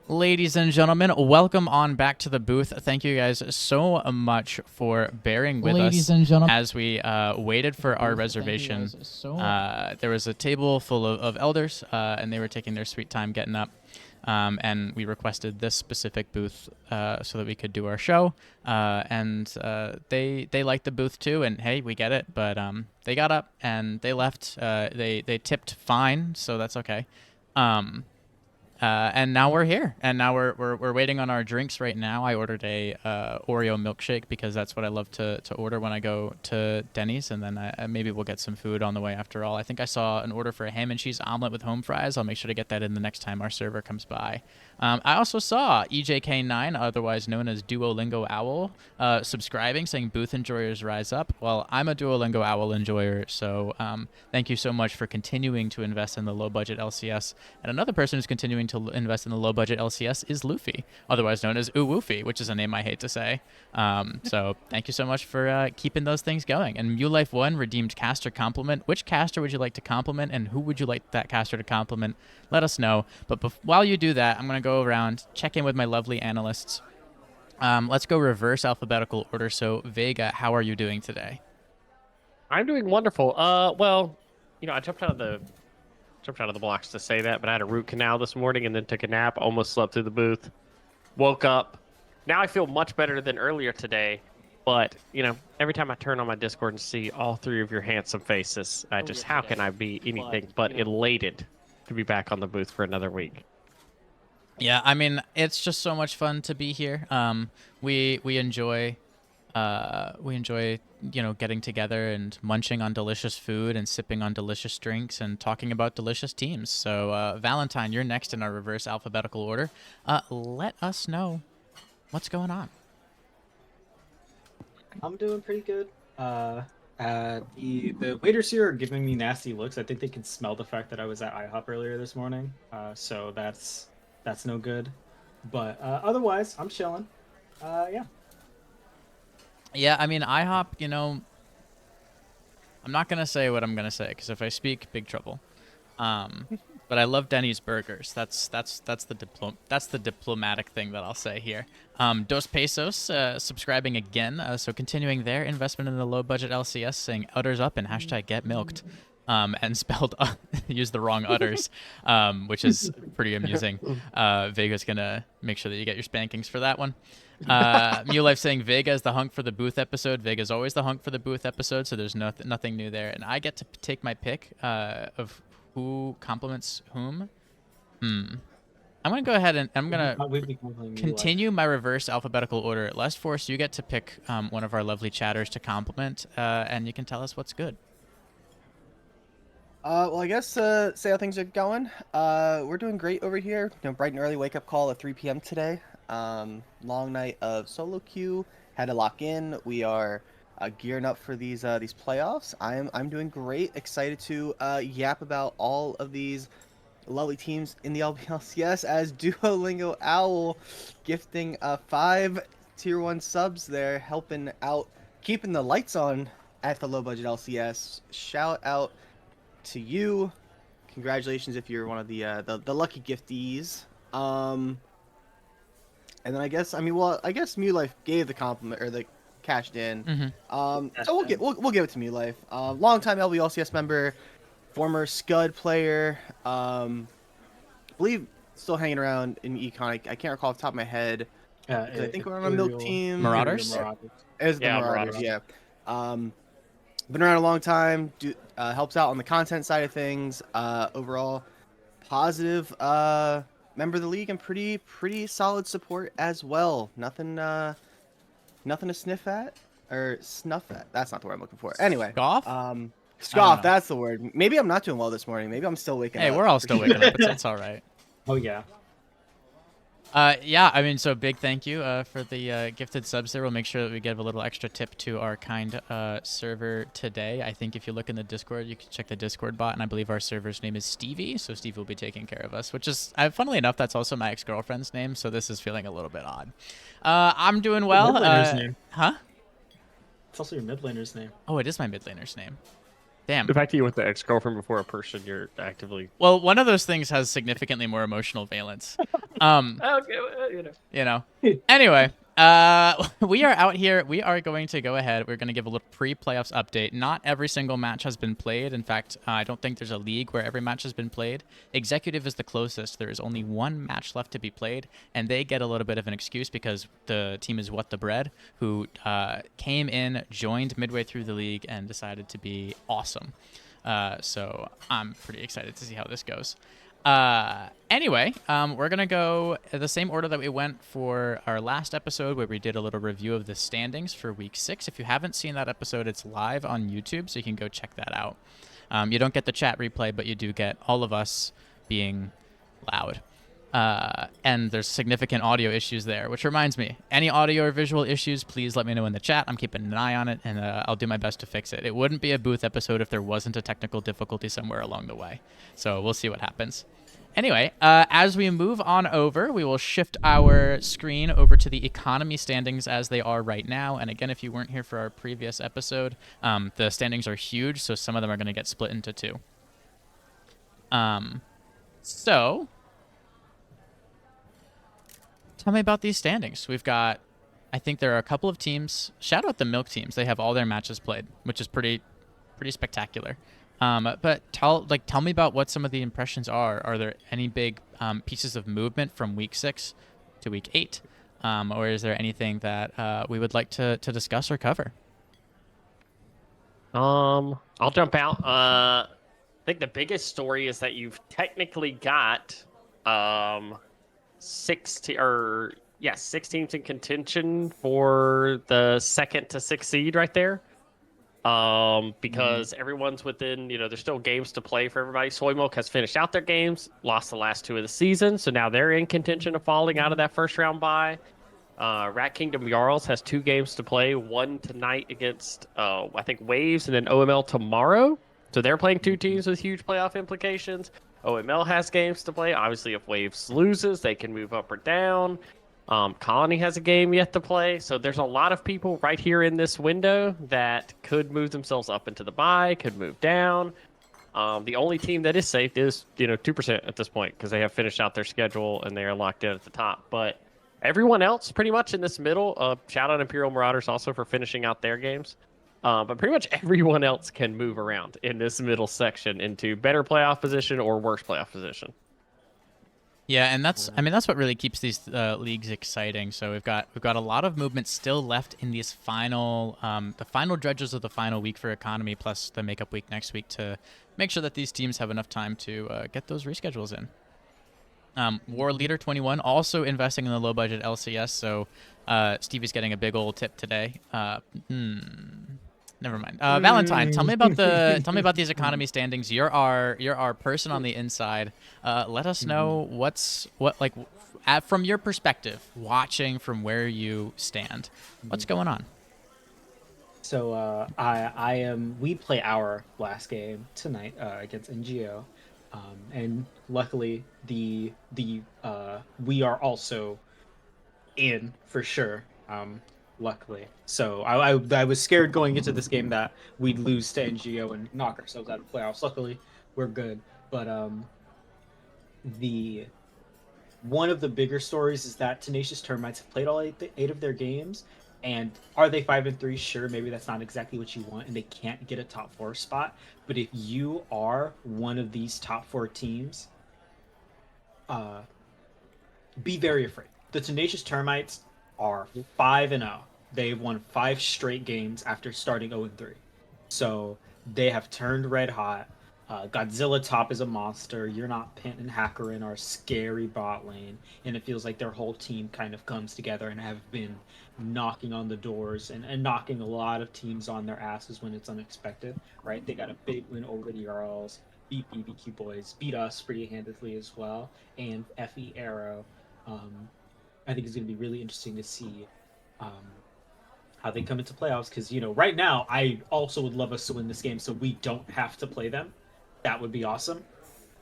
Ladies and gentlemen, welcome on back to the booth. Thank you guys so much for bearing with us as we waited for our reservation. There was a table full of elders, and they were taking their sweet time getting up. And we requested this specific booth so that we could do our show. And they liked the booth too. And hey, we get it. But they got up and they left. They tipped fine, so that's okay. And now we're here, and now we're waiting on our drinks right now. I ordered a Oreo milkshake because that's what I love to order when I go to Denny's, and then maybe we'll get some food on the way after all. I think I saw an order for a ham and cheese omelet with home fries. I'll make sure to get that in the next time our server comes by. I also saw EJK9, otherwise known as Duolingo Owl, subscribing, saying booth enjoyers rise up. Well, I'm a Duolingo Owl enjoyer, so thank you so much for continuing to invest in the low budget LCS. And another person who's continuing to invest in the low budget LCS is Luffy, otherwise known as Uwoofy, which is a name I hate to say. So thank you so much for keeping those things going. And MewLife1 redeemed caster compliment. Which caster would you like to compliment, and who would you like that caster to compliment? Let us know. But while you do that, I'm going to go around, check in with my lovely analysts. Let's go reverse alphabetical order. So Vega, how are you doing today? I'm doing wonderful. Well, I jumped out of the blocks to say that, but I had a root canal this morning and then took a nap. Almost slept through the booth. Woke up. Now I feel much better than earlier today. But, every time I turn on my Discord and see all three of your handsome faces, how can I be anything but elated to be back on the booth for another week? Yeah, I mean, it's just so much fun to be here. We enjoy getting together and munching on delicious food and sipping on delicious drinks and talking about delicious teams. So Valentine, you're next in our reverse alphabetical order. Let us know what's going on. I'm doing pretty good. The waiters here are giving me nasty looks. I think they can smell the fact that I was at IHOP earlier this morning. So that's no good. But otherwise, I'm chilling. Yeah. Yeah, I mean, IHOP, I'm not going to say what I'm going to say, because if I speak, big trouble. But I love Denny's burgers. That's the diplomatic thing that I'll say here. Dos Pesos subscribing again, so continuing their investment in the low budget LCS, saying udders up and hashtag get milked. And spelled use the wrong udders, which is pretty amusing. Vega's gonna make sure that you get your spankings for that one. MewLife saying Vega is the hunk for the booth episode. Vega's always the hunk for the booth episode, so there's nothing new there. And I get to take my pick of who compliments whom. I'm gonna go ahead and I'm gonna continue my reverse alphabetical order. Last Force, you get to pick one of our lovely chatters to compliment, and you can tell us what's good. Well, I guess say how things are going. We're doing great over here. Bright and early wake-up call at 3 p.m. today. Long night of solo queue. Had to lock in. We are gearing up for these playoffs. I'm doing great. Excited to yap about all of these lovely teams in the LBLCS as Duolingo Owl gifting 5 tier 1 subs there, helping out, keeping the lights on at the low budget LCS. Shout out to you. Congratulations if you're one of the lucky giftees. And then I guess MewLife gave the compliment, or the cashed in. So we'll give it to MewLife. Longtime LBLCS member, former Scud player, believe still hanging around in Econ. I can't recall off the top of my head. I think we're on a milk team. Marauders? It's the Marauders, yeah. Been around a long time. Helps out on the content side of things. Overall, positive member of the league and pretty solid support as well. Nothing to sniff at or snuff at. That's not the word I'm looking for. Anyway, Scoff. Scoff. That's the word. Maybe I'm not doing well this morning. Maybe I'm still waking up. Hey, we're all still waking up. It's all right. Oh yeah. Yeah, I mean, so big thank you for the gifted subs there. We'll make sure that we give a little extra tip to our kind server today. I think if you look in the Discord, you can check the Discord bot, and I believe our server's name is Stevie, so Steve will be taking care of us, which is, funnily enough, that's also my ex-girlfriend's name, so this is feeling a little bit odd. I'm doing well. Mid laner's name. Huh? It's also your mid laner's name. Oh, it is my mid laner's name. Damn. The fact that you went to ex-girlfriend before a person you're actively... Well, one of those things has significantly more emotional valence. Okay, you know. Anyway, we are out here. We are going to go ahead. We're going to give a little pre-playoffs update. Not every single match has been played. In fact, I don't think there's a league where every match has been played. Executive is the closest. There is only one match left to be played, and they get a little bit of an excuse because the team is What the Bread, who came in, joined midway through the league, and decided to be awesome. So I'm pretty excited to see how this goes. Anyway, we're going to go the same order that we went for our last episode where we did a little review of the standings for week 6. If you haven't seen that episode, it's live on YouTube, so you can go check that out. You don't get the chat replay, but you do get all of us being loud. And there's significant audio issues there, which reminds me, any audio or visual issues, please let me know in the chat. I'm keeping an eye on it, and I'll do my best to fix it. It wouldn't be a booth episode if there wasn't a technical difficulty somewhere along the way. So we'll see what happens. Anyway, as we move on over, we will shift our screen over to the economy standings as they are right now. And again, if you weren't here for our previous episode, the standings are huge, so some of them are going to get split into two. So, tell me about these standings. We've got, I think there are a couple of teams. Shout out the Milk teams. They have all their matches played, which is pretty spectacular. But tell me about what some of the impressions are. Are there any big pieces of movement from week 6 to week 8? Or is there anything that we would like to discuss or cover? I'll jump out. I think the biggest story is that you've technically got 6 teams in contention for the 2nd to 6th seed right there. Because everyone's within, there's still games to play for everybody. Soy Milk has finished out their games, lost the last 2 of the season, so now they're in contention of falling out of that first round bye. Rat Kingdom Jarls has 2 games to play, one tonight against, I think, Waves, and then OML tomorrow. So they're playing 2 teams with huge playoff implications. OML has games to play. Obviously, if Waves loses, they can move up or down. Colony has a game yet to play, so there's a lot of people right here in this window that could move themselves up into the bye, could move down. The only team that is safe is 2% at this point because they have finished out their schedule and they are locked in at the top. But everyone else, pretty much in this middle, shout out Imperial Marauders also for finishing out their games. But pretty much everyone else can move around in this middle section into better playoff position or worse playoff position. Yeah, and that's what really keeps these leagues exciting. So we've got a lot of movement still left in these final the final dredges of the final week for economy, plus the makeup week next week to make sure that these teams have enough time to get those reschedules in. War Leader 21 also investing in the low budget LCS. So Stevie's getting a big old tip today. Never mind. Valentine, tell me about these economy standings. You're our person on the inside. Let us know from your perspective, watching from where you stand. What's going on? So I am. We play our last game tonight against NGO, and luckily we are also in for sure. Luckily, so I was scared going into this game that we'd lose to NGO and knock ourselves out of playoffs. Luckily, we're good. But the one of the bigger stories is that Tenacious Termites have played all 8 of their games. And are they 5-3? Sure, maybe that's not exactly what you want, and they can't get a top 4 spot. But if you are one of these top 4 teams, be very afraid. The Tenacious Termites are 5-0. They've won 5 straight games after starting 0-3. So they have turned red hot. Godzilla top is a monster. You're Not Pint and Hackerin are a scary bot lane, and it feels like their whole team kind of comes together and have been knocking on the doors and knocking a lot of teams on their asses when it's unexpected, right? They got a big win over the Jarls, beat BBQ Boys, beat us pretty handedly as well, and FE Arrow. I think it's going to be really interesting to see how they come into playoffs, because right now I also would love us to win this game so we don't have to play them. That would be awesome,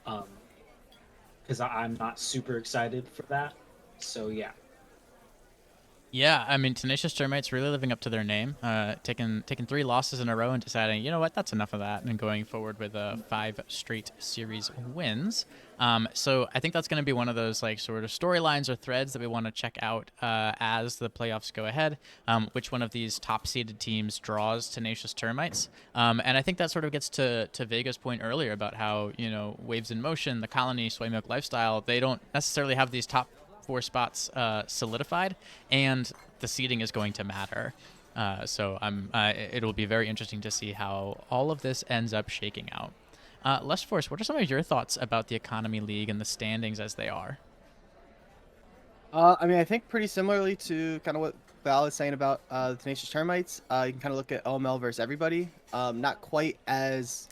because I'm not super excited for that. So yeah. Yeah, I mean, Tenacious Termites really living up to their name, taking 3 losses in a row and deciding, you know what, that's enough of that, and going forward with 5 straight series wins. So I think that's going to be one of those like sort of storylines or threads that we want to check out as the playoffs go ahead. Which one of these top seeded teams draws Tenacious Termites? And I think that sort of gets to Vega's point earlier about how Waves in Motion, the Colony, Sway Milk Lifestyle, they don't necessarily have these top 4 spots solidified, and the seeding is going to matter. So it will be very interesting to see how all of this ends up shaking out. Les Force, what are some of your thoughts about the Economy League and the standings as they are? I mean, I think pretty similarly to kind of what Val is saying about the Tenacious Termites. You can kind of look at OML versus everybody. Not quite as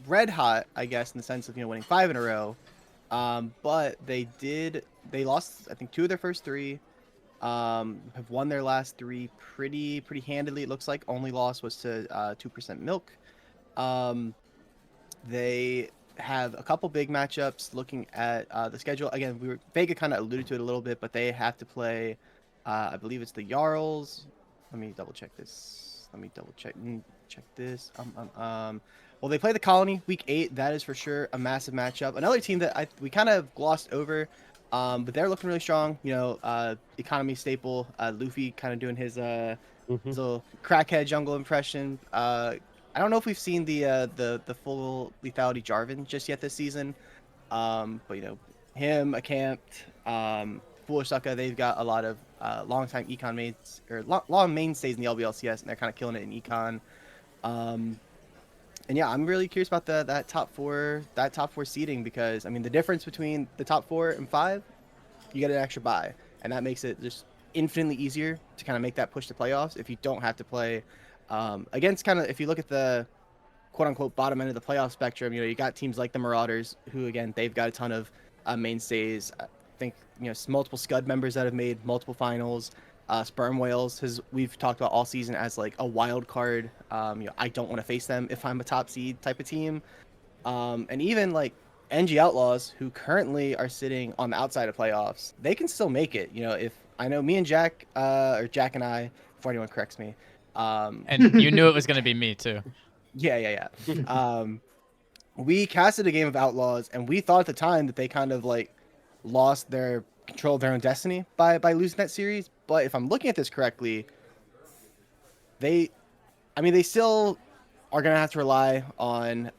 red hot, I guess, in the sense of winning 5 in a row. But they lost, I think, 2 of their first 3. Have won their last 3 pretty handily. It looks like only loss was to 2% Milk. They have a couple big matchups. Looking at the schedule again, Vega kind of alluded to it a little bit, but they have to play. I believe it's the Jarls. Let me double check this. Check this. Well, they play the Colony week 8. That is for sure a massive matchup. Another team that we kind of glossed over, but they're looking really strong. Economy staple. Luffy kind of doing his Mhm. little crackhead jungle impression. I don't know if we've seen the full lethality Jarvan just yet this season. But him, Acamped, Foolish Sucka, they've got a lot of long-time econ mates or long mainstays in the LBLCS, and they're kind of killing it in econ. And yeah, I'm really curious about that top four seeding, because I mean the difference between the top 4 and 5, you get an extra bye, and that makes it just infinitely easier to kind of make that push to playoffs if you don't have to play against kind of, if you look at the quote unquote bottom end of the playoff spectrum, you got teams like the Marauders, who again, they've got a ton of mainstays. I think multiple Scud members that have made multiple finals. Sperm Whales, we've talked about all season as like a wild card. I don't want to face them if I'm a top seed type of team. And even like NG Outlaws, who currently are sitting on the outside of playoffs, they can still make it. If I know me and Jack, or Jack and I, before anyone corrects me, And you knew it was going to be me too. yeah. We casted a game of Outlaws, and we thought at the time that they kind of like lost their control of their own destiny by losing that series. But if I'm looking at this correctly, they still are gonna have to rely on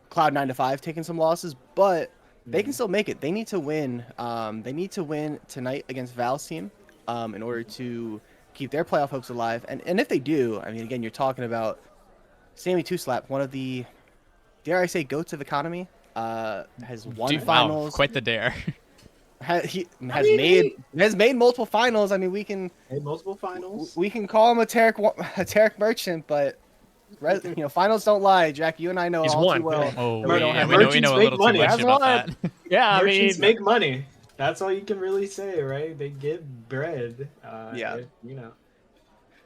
Cloud 9 to 5 taking some losses, but they can still make it. They need to win. They need to win tonight against Val's team in order to keep their playoff hopes alive. And if they do, I mean, again, you're talking about Sammy Two Slap, one of the, dare I say, goats of economy. Has won Wow, finals. quite the dare. He has made multiple finals. I mean, we can Made multiple finals. call him a Tarek merchant, but finals don't lie. Jack, you and I know He's all won. too well. Oh, Mer- yeah, we Merchants know a make little money. too much That's about what- that. Yeah, I Merchants mean, make money. That's all you can really say, right? They get bread. Yeah. If.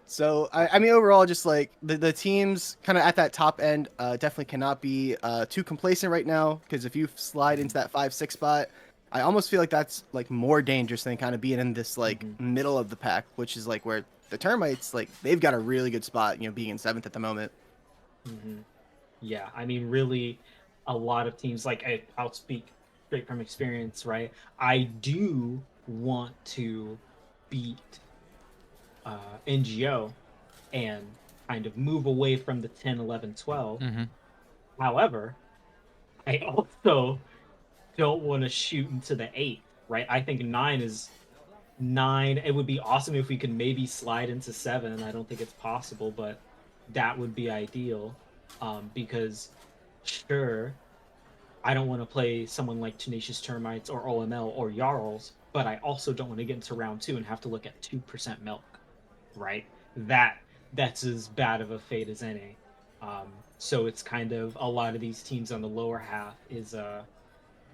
So I mean, overall, just like the teams kind of at that top end, definitely cannot be too complacent right now, because if you slide into that 5-6 spot, I almost feel like that's like more dangerous than kind of being in this like middle of the pack, which is like where the Termites, like, they've got a really good spot, being in 7th at the moment. Yeah, I mean, really, a lot of teams, like, I'll speak straight from experience, right? I do want to beat NGO and kind of move away from the 10, 11, 12. Hmm. However, I also don't want to shoot into the 8, right? I think 9. It would be awesome if we could maybe slide into 7. I don't think it's possible, but that would be ideal. Because sure, I don't want to play someone like Tenacious Termites or OML or Jarls, but I also don't want to get into round 2 and have to look at 2% milk, right? That's as bad of a fate as any. So it's kind of, a lot of these teams on the lower half is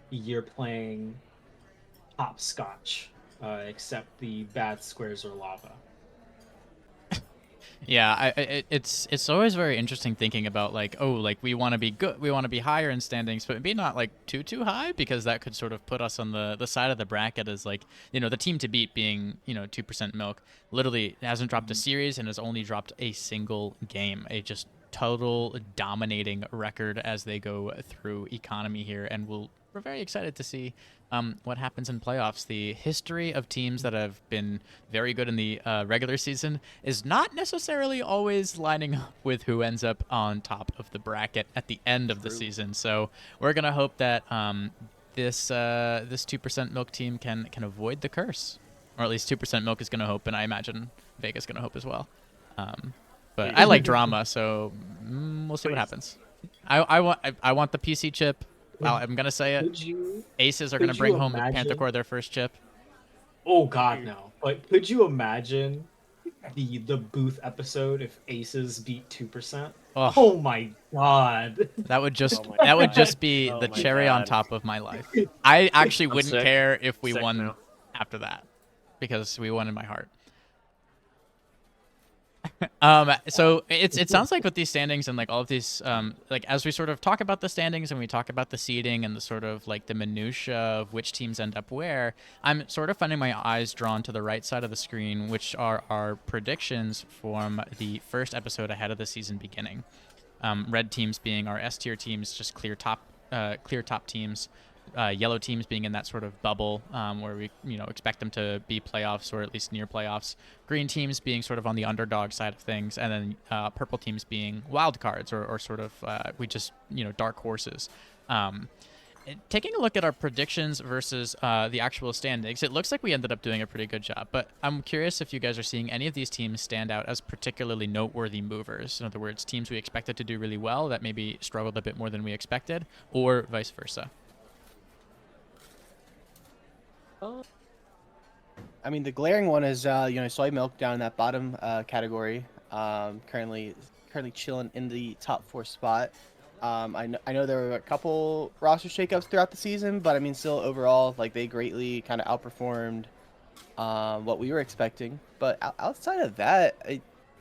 you're playing hopscotch, except the bad squares are lava. Yeah, it's always very interesting thinking about like, oh, like we want to be good, we want to be higher in standings, but maybe not like too high, because that could sort of put us on the side of the bracket as like, the team to beat being 2% Milk literally hasn't dropped a series and has only dropped a single game, a just total dominating record as they go through economy here, and we're very excited to see what happens in playoffs. The history of teams that have been very good in the regular season is not necessarily always lining up with who ends up on top of the bracket at the end of the season. So we're gonna hope that this 2% Milk team can avoid the curse, or at least 2% Milk is gonna hope, and I imagine Vega's gonna hope as well. But I like drama, so we'll see what happens. I want the PC chip. I'm gonna say it. Aces are gonna bring home the Panther Core, their first chip. Oh God, no! But could you imagine the booth episode if Aces beat 2%? Oh, Oh my God! that would just Oh my that would God. just be Oh the my cherry on God. top of my life. I actually wouldn't sick. care if we Sick won now. after that, because we won in my heart. So it sounds like with these standings and like all of these, like as we sort of talk about the standings and we talk about the seeding and the sort of like the minutia of which teams end up where, I'm sort of finding my eyes drawn to the right side of the screen, which are our predictions from the first episode ahead of the season beginning. Red teams being our S tier teams, just clear top teams. Yellow teams being in that sort of bubble where we expect them to be playoffs or at least near playoffs. Green teams being sort of on the underdog side of things, and then purple teams being wild cards or sort of we just dark horses. Taking a look at our predictions versus the actual standings, it looks like we ended up doing a pretty good job. But I'm curious if you guys are seeing any of these teams stand out as particularly noteworthy movers. In other words, teams we expected to do really well that maybe struggled a bit more than we expected, or vice versa. I mean, the glaring one is soy milk down in that bottom category. Currently chilling in the top 4 spot. I know there were a couple roster shakeups throughout the season, but I mean, still overall, like they greatly kind of outperformed what we were expecting. But outside of that,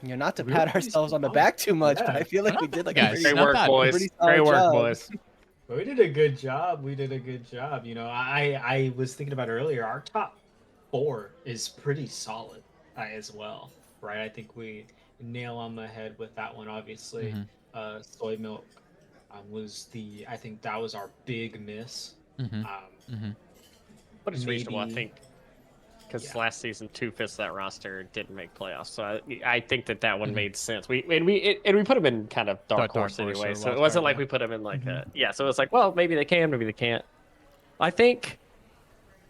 not to We were pat pretty ourselves on the solid. back too much, but Yeah. I feel like we Not did like bad, a guys. pretty, Great Not work, bad. boys. pretty solid Great work, job. boys. We did a good job. We did a good job. I was thinking about earlier. Our top 4 is pretty solid as well, right? I think we nail on the head with that one. Obviously, soy milk I think that was our big miss. But it's reasonable, I Maybe- think, because Yeah. last season 2/5 of that roster didn't make playoffs. So I think that one made sense. We put them in kind of dark horse horse anyway. or So it wild wasn't card, like yeah. we put them in like So it was like, well, maybe they can, maybe they can't. I think.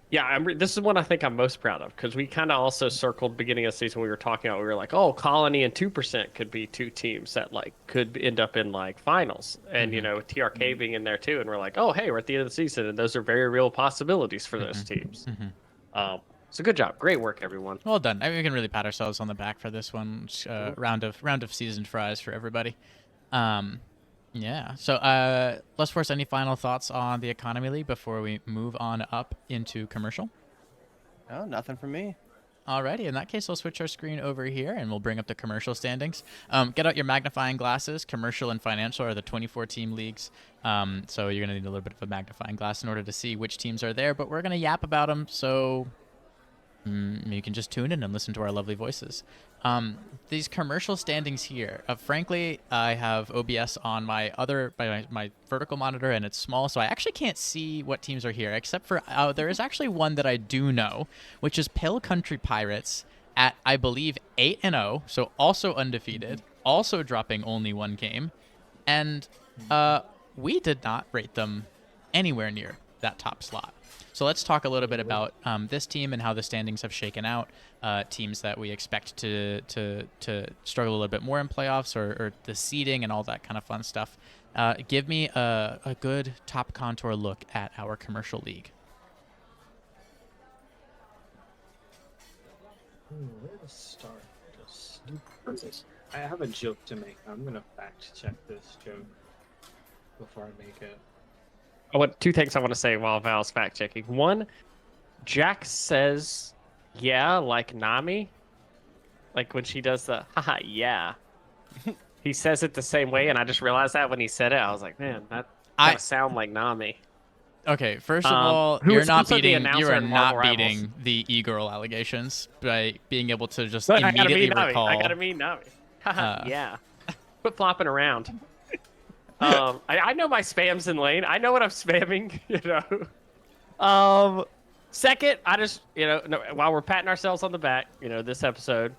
Yeah, this is one I think I'm most proud of, because we kind of also circled beginning of the season. We were talking about, we were like, oh, Colony and 2% could be 2 teams that like could end up in like finals, and TRK being in there too. And we're like, oh, hey, we're at the end of the season, and those are very real possibilities for those teams. So good job, great work, everyone. Well done. I mean, we can really pat ourselves on the back for this one. Round of seasoned fries for everybody. Yeah. So, let's force any final thoughts on the Economy League before we move on up into commercial. No, nothing from me. Alrighty, in that case, I'll switch our screen over here and we'll bring up the commercial standings. Get out your magnifying glasses. Commercial and financial are the 24-team leagues. So you're going to need a little bit of a magnifying glass in order to see which teams are there, but we're going to yap about them, so you can just tune in and listen to our lovely voices. These commercial standings here, frankly, I have OBS on my vertical monitor, and it's small, so I actually can't see what teams are here, except for there is actually one that I do know, which is Pale Country Pirates at, I believe, 8-0, so also undefeated, also dropping only 1 game, and we did not rate them anywhere near that top slot. So let's talk a little bit about this team and how the standings have shaken out. Teams that we expect to struggle a little bit more in playoffs, or the seeding and all that kind of fun stuff. Give me a good top contour look at our commercial league. Where to start? I have a joke to make. I'm gonna fact check this joke before I make it. Two things I want to say while Val's fact checking. One, Jack says, yeah, like Nami. Like when she does the haha yeah. He says it the same way, and I just realized that when he said it, I was like, man, that kind I of sound like Nami. Okay, first of all, Who you're is not also the beating you announcer are in Marvel not Rivals. beating the e-girl allegations by being able to just But I gotta immediately mean Nami. I recall. gotta mean Nami. Haha, Uh, yeah. Quit flopping around. I know my spams in lane. I know what I'm spamming, you know. Second, I just, no, while we're patting ourselves on the back, this episode,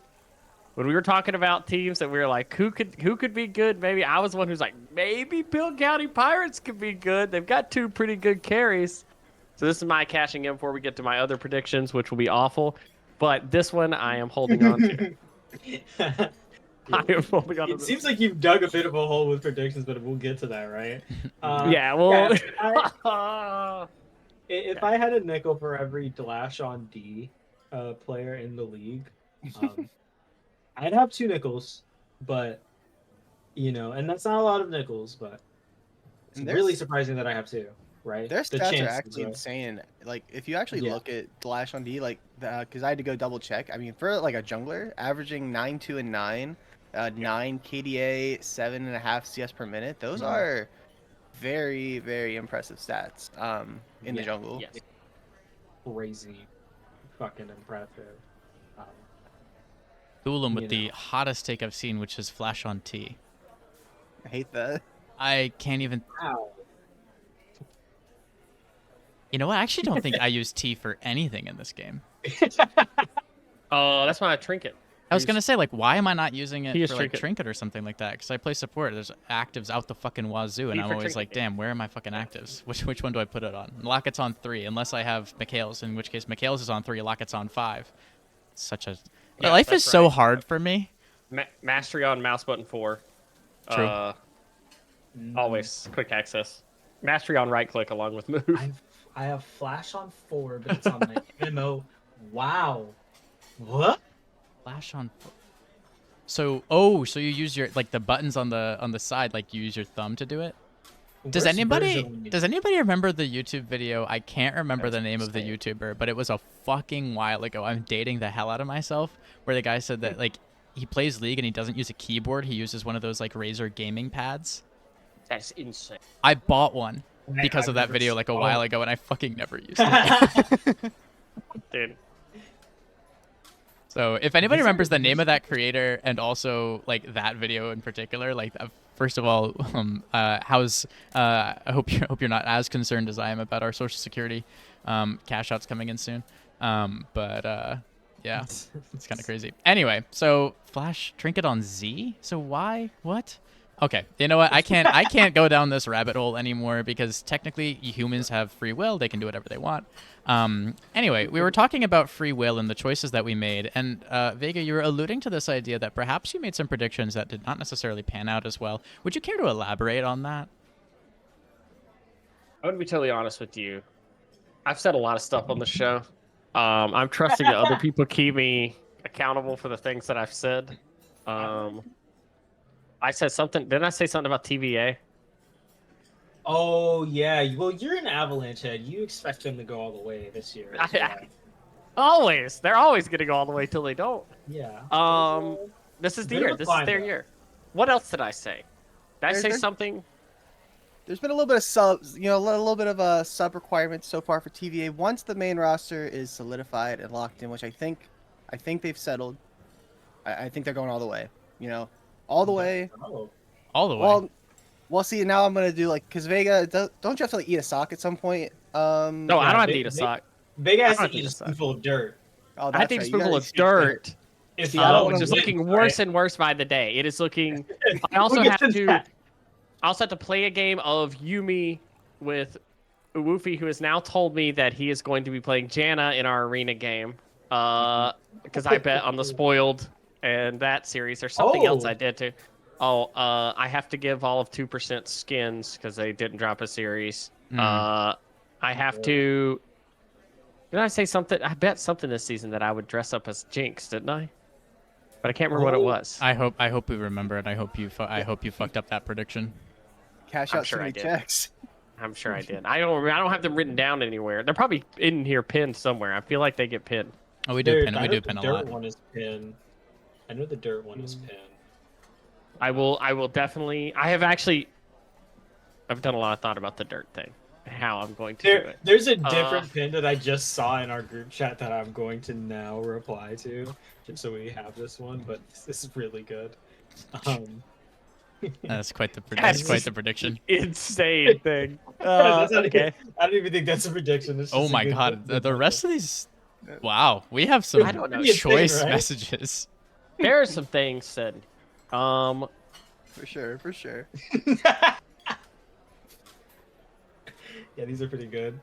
when we were talking about teams that we were like, who could be good? Maybe I was the one who's like, maybe Pill County Pirates could be good. They've got 2 pretty good carries. So this is my cashing in before we get to my other predictions, which will be awful. But this one I am holding on to. I am holding on to It this. seems like you've dug a bit of a hole with predictions, but we'll get to that, right? Yeah, well, If I had a nickel for every Dash on D player in the league, I'd have 2 nickels, but and that's not a lot of nickels, but it's And really surprising that I have 2, right? Their The stats are chances actually are- insane. Like, if you actually Yeah. look at Flash on D, like, because I had to go double check. I mean, for like a jungler, averaging 9, 2, and 9, 9 KDA, 7.5 CS per minute. Those Mhm. are very, very impressive stats. In the Yeah. jungle. yes. Crazy, fucking impressive. Um, Duel him with You the know. hottest take I've seen, which is Flash on T. I hate that. I can't even. wow. You know what? I actually don't think I use T for anything in this game. Oh, that's my trinket. I was gonna say, like, why am I not using it He is for like trinket. trinket or something like that? Because I play support. There's actives out the fucking wazoo, and T I'm for always trinket, like, yeah. damn, where are my fucking actives? Which one do I put it on? Locket's on 3, unless I have Mikhail's, in which case Mikhail's is on 3, Locket's on 5. Such a Yeah, life that's is so right. hard for me. Mastery on mouse button 4. True. Always quick access. Mastery on right click along with move. I have Flash on 4, but it's on my MMO. Wow. What? Flash on. So so you use your the buttons on the side, like you use your thumb to do it. Does Worst anybody version remember the YouTube video? I can't remember That's the name of the insane. YouTuber, but it was a fucking while ago. I'm dating the hell out of myself. Where the guy said that he plays League and he doesn't use a keyboard. He uses one of those Razer gaming pads. That's insane. I bought one because I've of that never video s- a oh. while ago, and I fucking never used it. Dude. So if anybody These are- remembers the name of that creator and also that video in particular, first of all, I hope you're not as concerned as I am about our social security cash outs coming in soon. Yeah, it's kind of crazy. Anyway, so Flash trinket on Z. So why? What? Okay, you know what? I can't go down this rabbit hole anymore because technically humans have free will. They can do whatever they want. Anyway, we were talking about free will and the choices that we made, and Vega, you were alluding to this idea that perhaps you made some predictions that did not necessarily pan out as well. Would you care to elaborate on that? I would be totally honest with you. I've said a lot of stuff on the show. I'm trusting that other people keep me accountable for the things that I've said. I said something. Didn't I say something about TVA? Oh yeah. Well, you're an Avalanche head. You expect them to go all the way this year. as well. Always. They're always going to go all the way till they don't. Yeah. This is the Bit of year. a This is climb, their though. year. What else did I say? Did I say There's- something? There's been a little bit of a little bit of a sub requirements so far for TVA. Once the main roster is solidified and locked in, which I think they've settled. I think they're going all the way. All the way. Oh. All the way. Well, see, now I'm gonna do because Vega, don't you have to eat a sock at some point? No, I Yeah, don't have to they- eat a they- sock. Vega has I to don't eat a think so. spoonful of dirt. Oh, I had to eat a right, you spoonful gotta of eat dirt. If See, I don't Which wanna is win, looking worse and worse by the day. It is looking. I also We'll have get to to. that. I also have to play a game of Yumi with Uwufi, who has now told me that he is going to be playing Janna in our arena game. Because I bet on the spoiled and that series. There's something else Oh. I did too. Oh, I have to give all of 2% skins because they didn't drop a series. I have to. Did I say something? I bet something this season that I would dress up as Jinx, didn't I? But I can't remember what it Oh. was. I hope we remember it. I hope you fucked up that prediction. cash I'm out sure so I many did. checks. I'm sure I did. I don't have them written down anywhere. They're probably in here pinned somewhere. I feel like they get pinned. Oh, we do Dude, pin. I We know do the pin a dirt lot. one is pinned. I know the dirt one is pin. I will definitely. I've done a lot of thought about the dirt thing, and how I'm going to do it. There's a Uh, different pin that I just saw in our group chat that I'm going to now reply to, just so we have this one. But this is really good. Um, That's quite the that's That's quite just the prediction. insane thing. that's not Okay. I don't even think that's a prediction. It's Oh just a my good. god, good the bundle. rest of these. Wow, we have I some don't know. Pretty insane, choice right? messages. There are some things said. Um, For sure, for sure. Yeah, these are pretty good.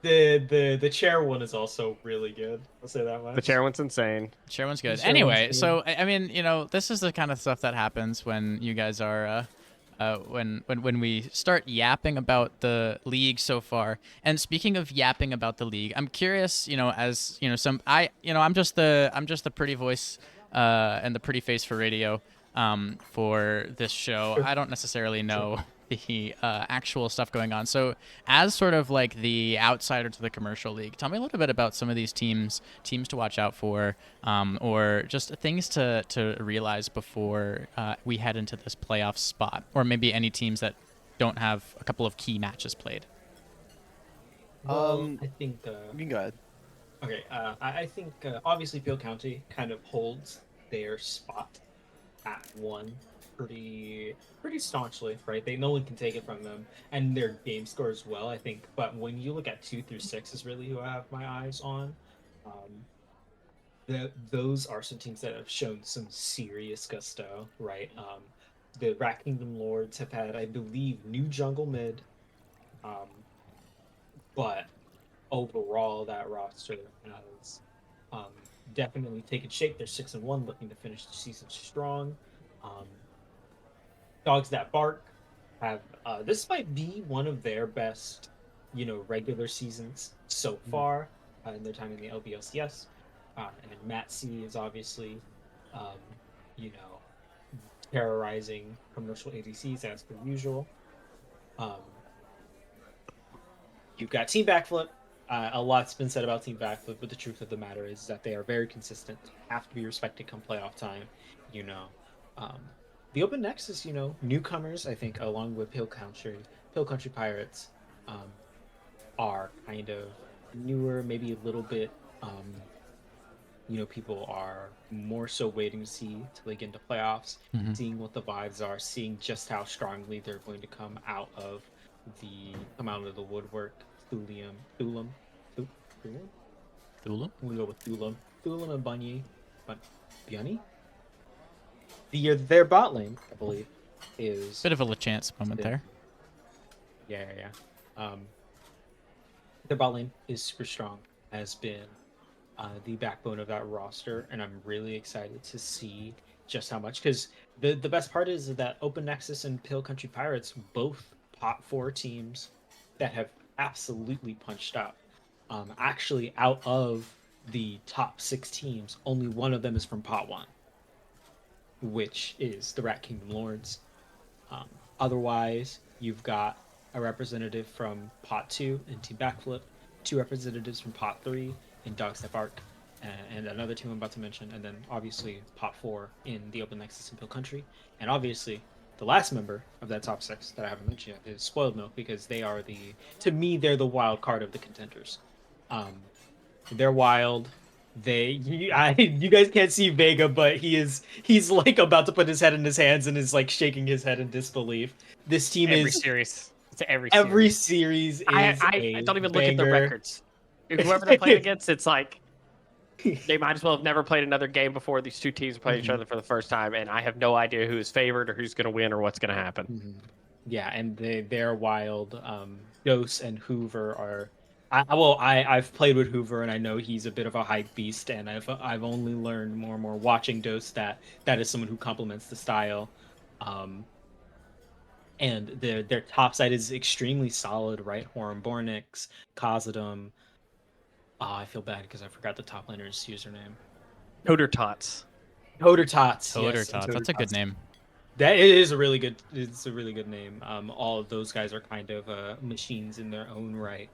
The chair one is also really good. I'll say that the much. chair one's insane. Sure one's good. Sure one's Anyway, good. so I mean, this is the kind of stuff that happens when you guys are, when we start yapping about the league so far. And speaking of yapping about the league, I'm curious, as I'm just the pretty voice, and the pretty face for radio, for this show. I don't necessarily know the actual stuff going on. So, as sort of like the outsider to the commercial league, tell me a little bit about some of these teams to watch out for, or just things to realize before we head into this playoff spot, or maybe any teams that don't have a couple of key matches played. Well, I think. You can go ahead. Okay. I think obviously Peel County kind of holds their spot at one pretty staunchly, right? No one can take it from them, and their game score as well, I think. But when you look at 2 through 6, is really who I have my eyes on. Um, those are some teams that have shown some serious gusto, right? The Rat Kingdom Lords have had, I believe, new jungle mid, um, but overall that roster has um, definitely taken shape. They're 6-1, looking to finish the season strong. Um, Dogs That Bark have this might be one of their best, regular seasons so far in their time in the LBLCS. And Matt C is obviously, um, you know, terrorizing commercial ADCs as per usual. Um, you've got Team Backflip. A lot's been said about Team Backflip, but the truth of the matter is that they are very consistent, have to be respected come playoff time. You know, um, the Open Nexus, newcomers, I think, along with Pill Country Pirates, um, are kind of newer, maybe a little bit. People are more so waiting to see till they get into playoffs, Mhm. seeing what the vibes are, seeing just how strongly they're going to come out of the woodwork. Thulium, Thulium. Thulu? I'm gonna go with Thulium and Bunny. Their bot lane, I believe, is Bit of a chance moment there. yeah. Their bot lane is super strong. Has been the backbone of that roster, and I'm really excited to see just how much. Because the best part is that Open Nexus and Pill Country Pirates, both pot 4 teams that have absolutely punched out. Actually, out of the top 6 teams, only one of them is from pot 1, which is the Rat Kingdom Lords. Um, Otherwise, you've got a representative from Pot 2 in Team Backflip, 2 representatives from Pot 3 in Dogstep Arc, and another team I'm about to mention, and then obviously Pot 4 in the Open Nexus and Pill Country. And obviously, the last member of that top 6 that I haven't mentioned yet is Spoiled Milk, because to me, they're the wild card of the contenders. They're wild. You guys can't see Vega, but he's like about to put his head in his hands and is like shaking his head in disbelief. This team Every is series. It's every every series. series I, is I I a don't even look at the banger. records. Whoever they're playing against, it's like they might as well have never played another game before. These two teams play each Mhm, other for the first time, and I have no idea who is favored or who's going to win or what's going to happen. mhm. Yeah, and they're wild. Dose and Hoover are. I've played with Hoover, and I know he's a bit of a hype beast, and I've only learned more and more watching Dose that is someone who complements the style. Um, and their top side is extremely solid, right? Hornbornix, Khazadum. I feel bad because I forgot the top laner's username. Coder Tots. Toter Tots, Toter yes, and Tots. Toter That's a good Tots. name. That it is a really good. It's a really good name. All of those guys are kind of machines in their own right.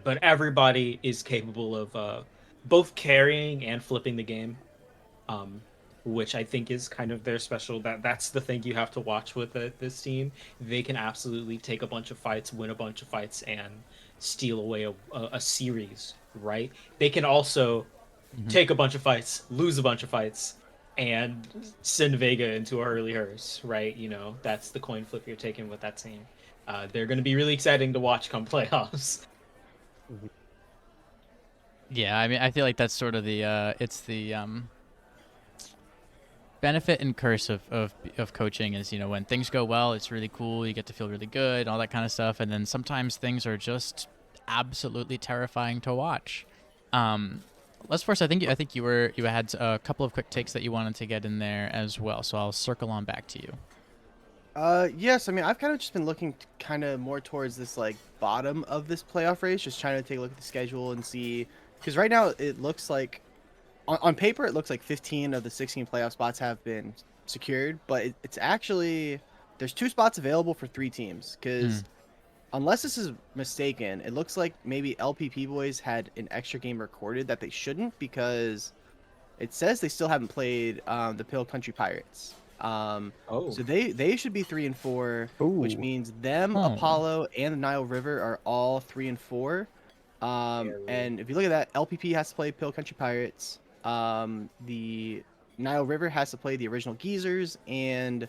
But everybody is capable of both carrying and flipping the game. Um, which I think is kind of their special. That's the thing you have to watch with this team. They can absolutely take a bunch of fights, win a bunch of fights, and steal away a series. Right? They can also Mhm. take a bunch of fights, lose a bunch of fights, and send Vega into a early hearse. Right? That's the coin flip you're taking with that team. They're going to be really exciting to watch come playoffs. Yeah, I mean, I feel like that's sort of the it's the benefit and curse of coaching is, when things go well, it's really cool, you get to feel really good, all that kind of stuff, and then sometimes things are just absolutely terrifying to watch. Let's first, I think you had a couple of quick takes that you wanted to get in there as well, so I'll circle on back to you. Yes, I mean, I've kind of just been looking kind of more towards this like bottom of this playoff race, just trying to take a look at the schedule and see, because right now it looks like on paper it looks like 15 of the 16 playoff spots have been secured, but it's actually there's 2 spots available for 3 teams. Because Mm. unless this is mistaken, it looks like maybe LPP boys had an extra game recorded that they shouldn't, because it says they still haven't played the Pill Country Pirates. Oh, So they should be 3-4, which Ooh. means them, Oh. Apollo, and the Nile River are all 3-4. scary. And if you look at that, LPP has to play Pill Country Pirates. The Nile River has to play the original Geezers, and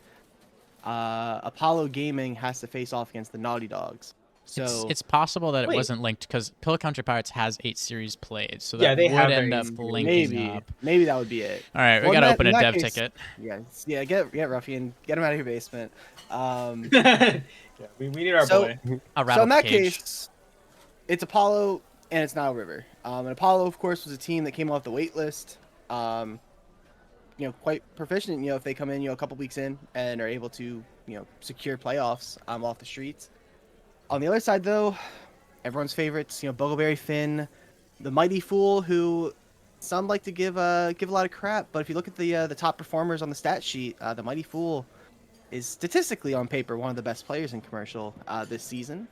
Apollo Gaming has to face off against the Naughty Dogs. It's So it's possible that it Wait, wasn't linked because Pillow Country Pirates has 8 series played, so yeah, that they would have end a up series. linking maybe up. maybe that would be it. All right, we Well, gotta in open a that dev case, ticket. yeah, get Ruffian, get him out of your basement. Yeah, we need our So boy. I'll so rattle in the that cage. case, it's Apollo and it's Nile River. And Apollo, of course, was a team that came off the wait list. Um, quite proficient. If they come in, a couple weeks in and are able to, secure playoffs off the streets. On the other side, though, everyone's favorites, Buggleberry Finn, the Mighty Fool, who some like to give a lot of crap, but if you look at the top performers on the stat sheet, the Mighty Fool is statistically on paper one of the best players in commercial this season.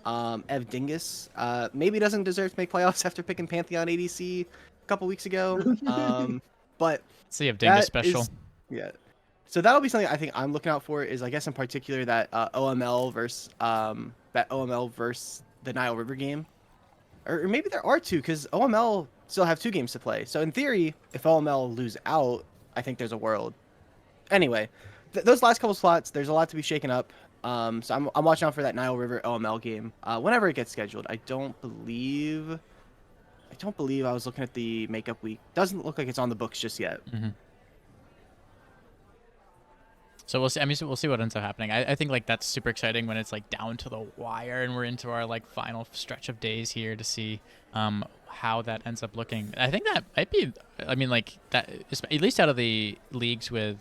Ev Dingus maybe doesn't deserve to make playoffs after picking Pantheon ADC a couple weeks ago, but See if Dingus that special. is yeah. So that'll be something I think I'm looking out for. Is I guess in particular that OML versus the Nile River game, or maybe there are two, because OML still have 2 games to play. So in theory, if OML lose out, I think there's a world. Anyway, those last couple slots, there's a lot to be shaken up. So I'm watching out for that Nile River OML game whenever it gets scheduled. I don't believe I was looking at the makeup week. Doesn't look like it's on the books just yet. Hmm. So we'll see. I mean, so we'll see what ends up happening. I think like that's super exciting when it's like down to the wire and we're into our like final stretch of days here to see how that ends up looking. I think that might be. I mean, like that at least out of the leagues with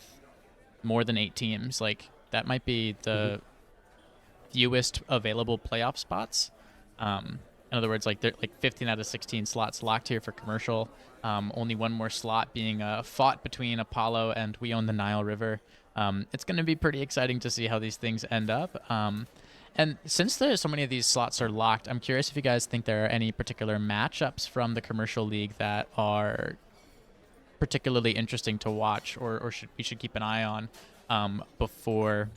more than 8 teams, like that might be the fewest available playoff spots. In other words, like they're like 15 out of 16 slots locked here for commercial. Only one more slot being fought between Apollo and We Own the Nile River. It's going to be pretty exciting to see how these things end up. And since there's so many of these slots are locked, I'm curious if you guys think there are any particular matchups from the commercial league that are particularly interesting to watch, or we should keep an eye on before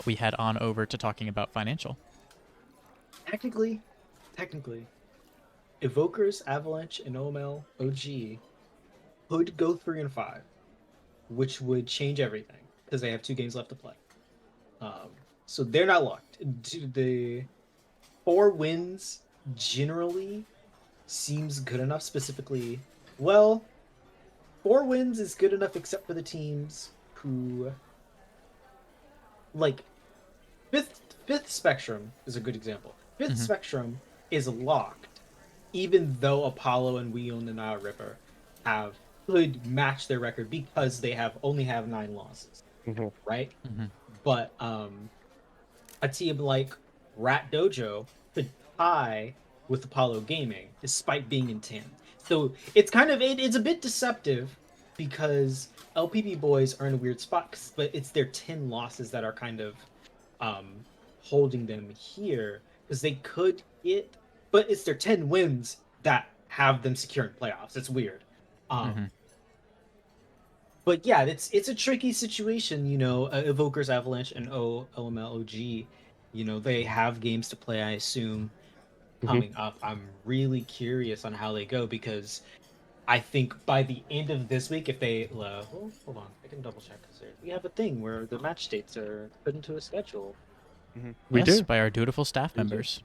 we head on over to talking about financial. Technically, Evokers, Avalanche, and OML OG could go 3-5, which would change everything because they have 2 games left to play. So they're not locked. The 4 wins generally seems good enough. Specifically, well, 4 wins is good enough except for the teams who like fifth spectrum is a good example. 5th Mhm. spectrum is locked, even though Apollo and We Own the Nile River could match their record because they only have 9 losses, Mhm. right? Mhm. But a team like Rat Dojo could tie with Apollo Gaming despite being in 10. So it's it's a bit deceptive because LPP boys are in a weird spot, but it's their 10 losses that are kind of um, holding them here because they could but it's their 10 wins that have them securing playoffs. It's weird. Um, Mhm. but yeah, it's a tricky situation. Evokers, Avalanche, and OMLOG. They have games to play. I assume Mhm. coming up. I'm really curious on how they go because I think by the end of this week, if they hold on, I can double check because we have a thing where the match dates are put into a schedule. Hmm. We Yes, do. by our dutiful staff We do. members.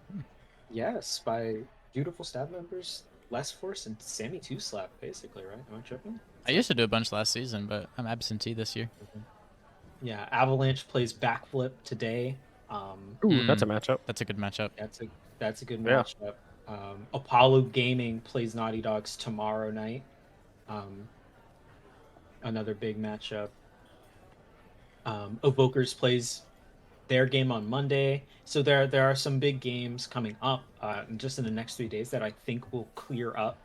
Yes, by beautiful staff members, Les Force and Sammy Two Slap, basically, right? Am I tripping? I used to do a bunch last season, but I'm absentee this year. Yeah, Avalanche plays Backflip today. Um, Ooh, that's a Mm, matchup. that's a good matchup. that's a good Yeah. matchup. Apollo Gaming plays Naughty Dogs tomorrow night. Um, Another big matchup. Evokers plays their game on Monday. So there are some big games coming up just in the next 3 days that I think will clear up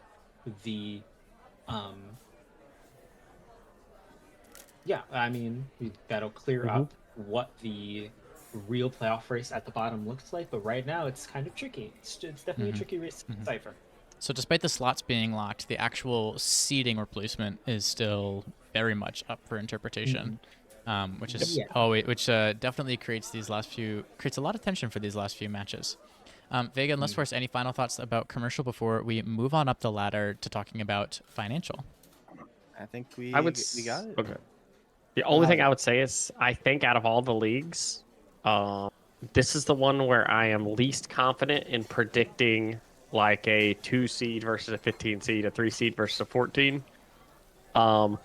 the um yeah, I mean that'll clear Hmm. up what the real playoff race at the bottom looks like. But right now it's kind of tricky. It's definitely a Hmm. tricky race to Hmm. decipher. So despite the slots being locked, the actual seating replacement is still very much up for interpretation, Mhm. which is Yeah. which definitely creates a lot of tension for these last few matches. Vega and Mhm. Lustforce, any final thoughts about commercial before we move on up the ladder to talking about financial? I think I would. we got it. Okay. The Oh, only thing Howard. I would say is I think out of all the leagues, um, this is the one where I am least confident in predicting like a 2 seed versus a 15 seed, a 3 seed versus a 14. Um,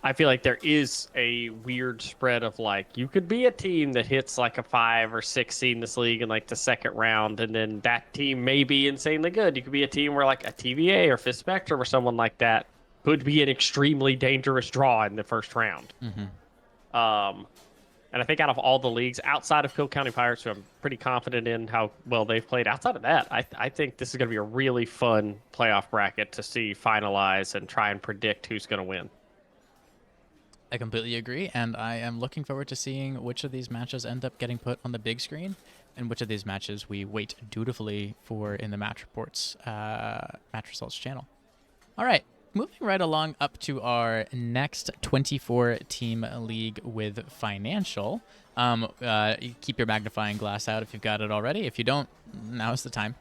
I feel like there is a weird spread of like you could be a team that hits like a 5 or 6 seed in this league in like the second round, and then that team may be insanely good. You could be a team where like a TVA or Fifth Spectrum or someone like that could be an extremely dangerous draw in the first round. Mm-hmm. Um, and I think out of all the leagues outside of Cook County Pirates, who I'm pretty confident in how well they've played, outside of that, I think this is going to be a really fun playoff bracket to see finalize and try and predict who's going to win. I completely agree, and I am looking forward to seeing which of these matches end up getting put on the big screen, and which of these matches we wait dutifully for in the match results channel. All right, moving right along up to our next 24 team league with financial. You keep your magnifying glass out if you've got it already. If you don't, now's the time.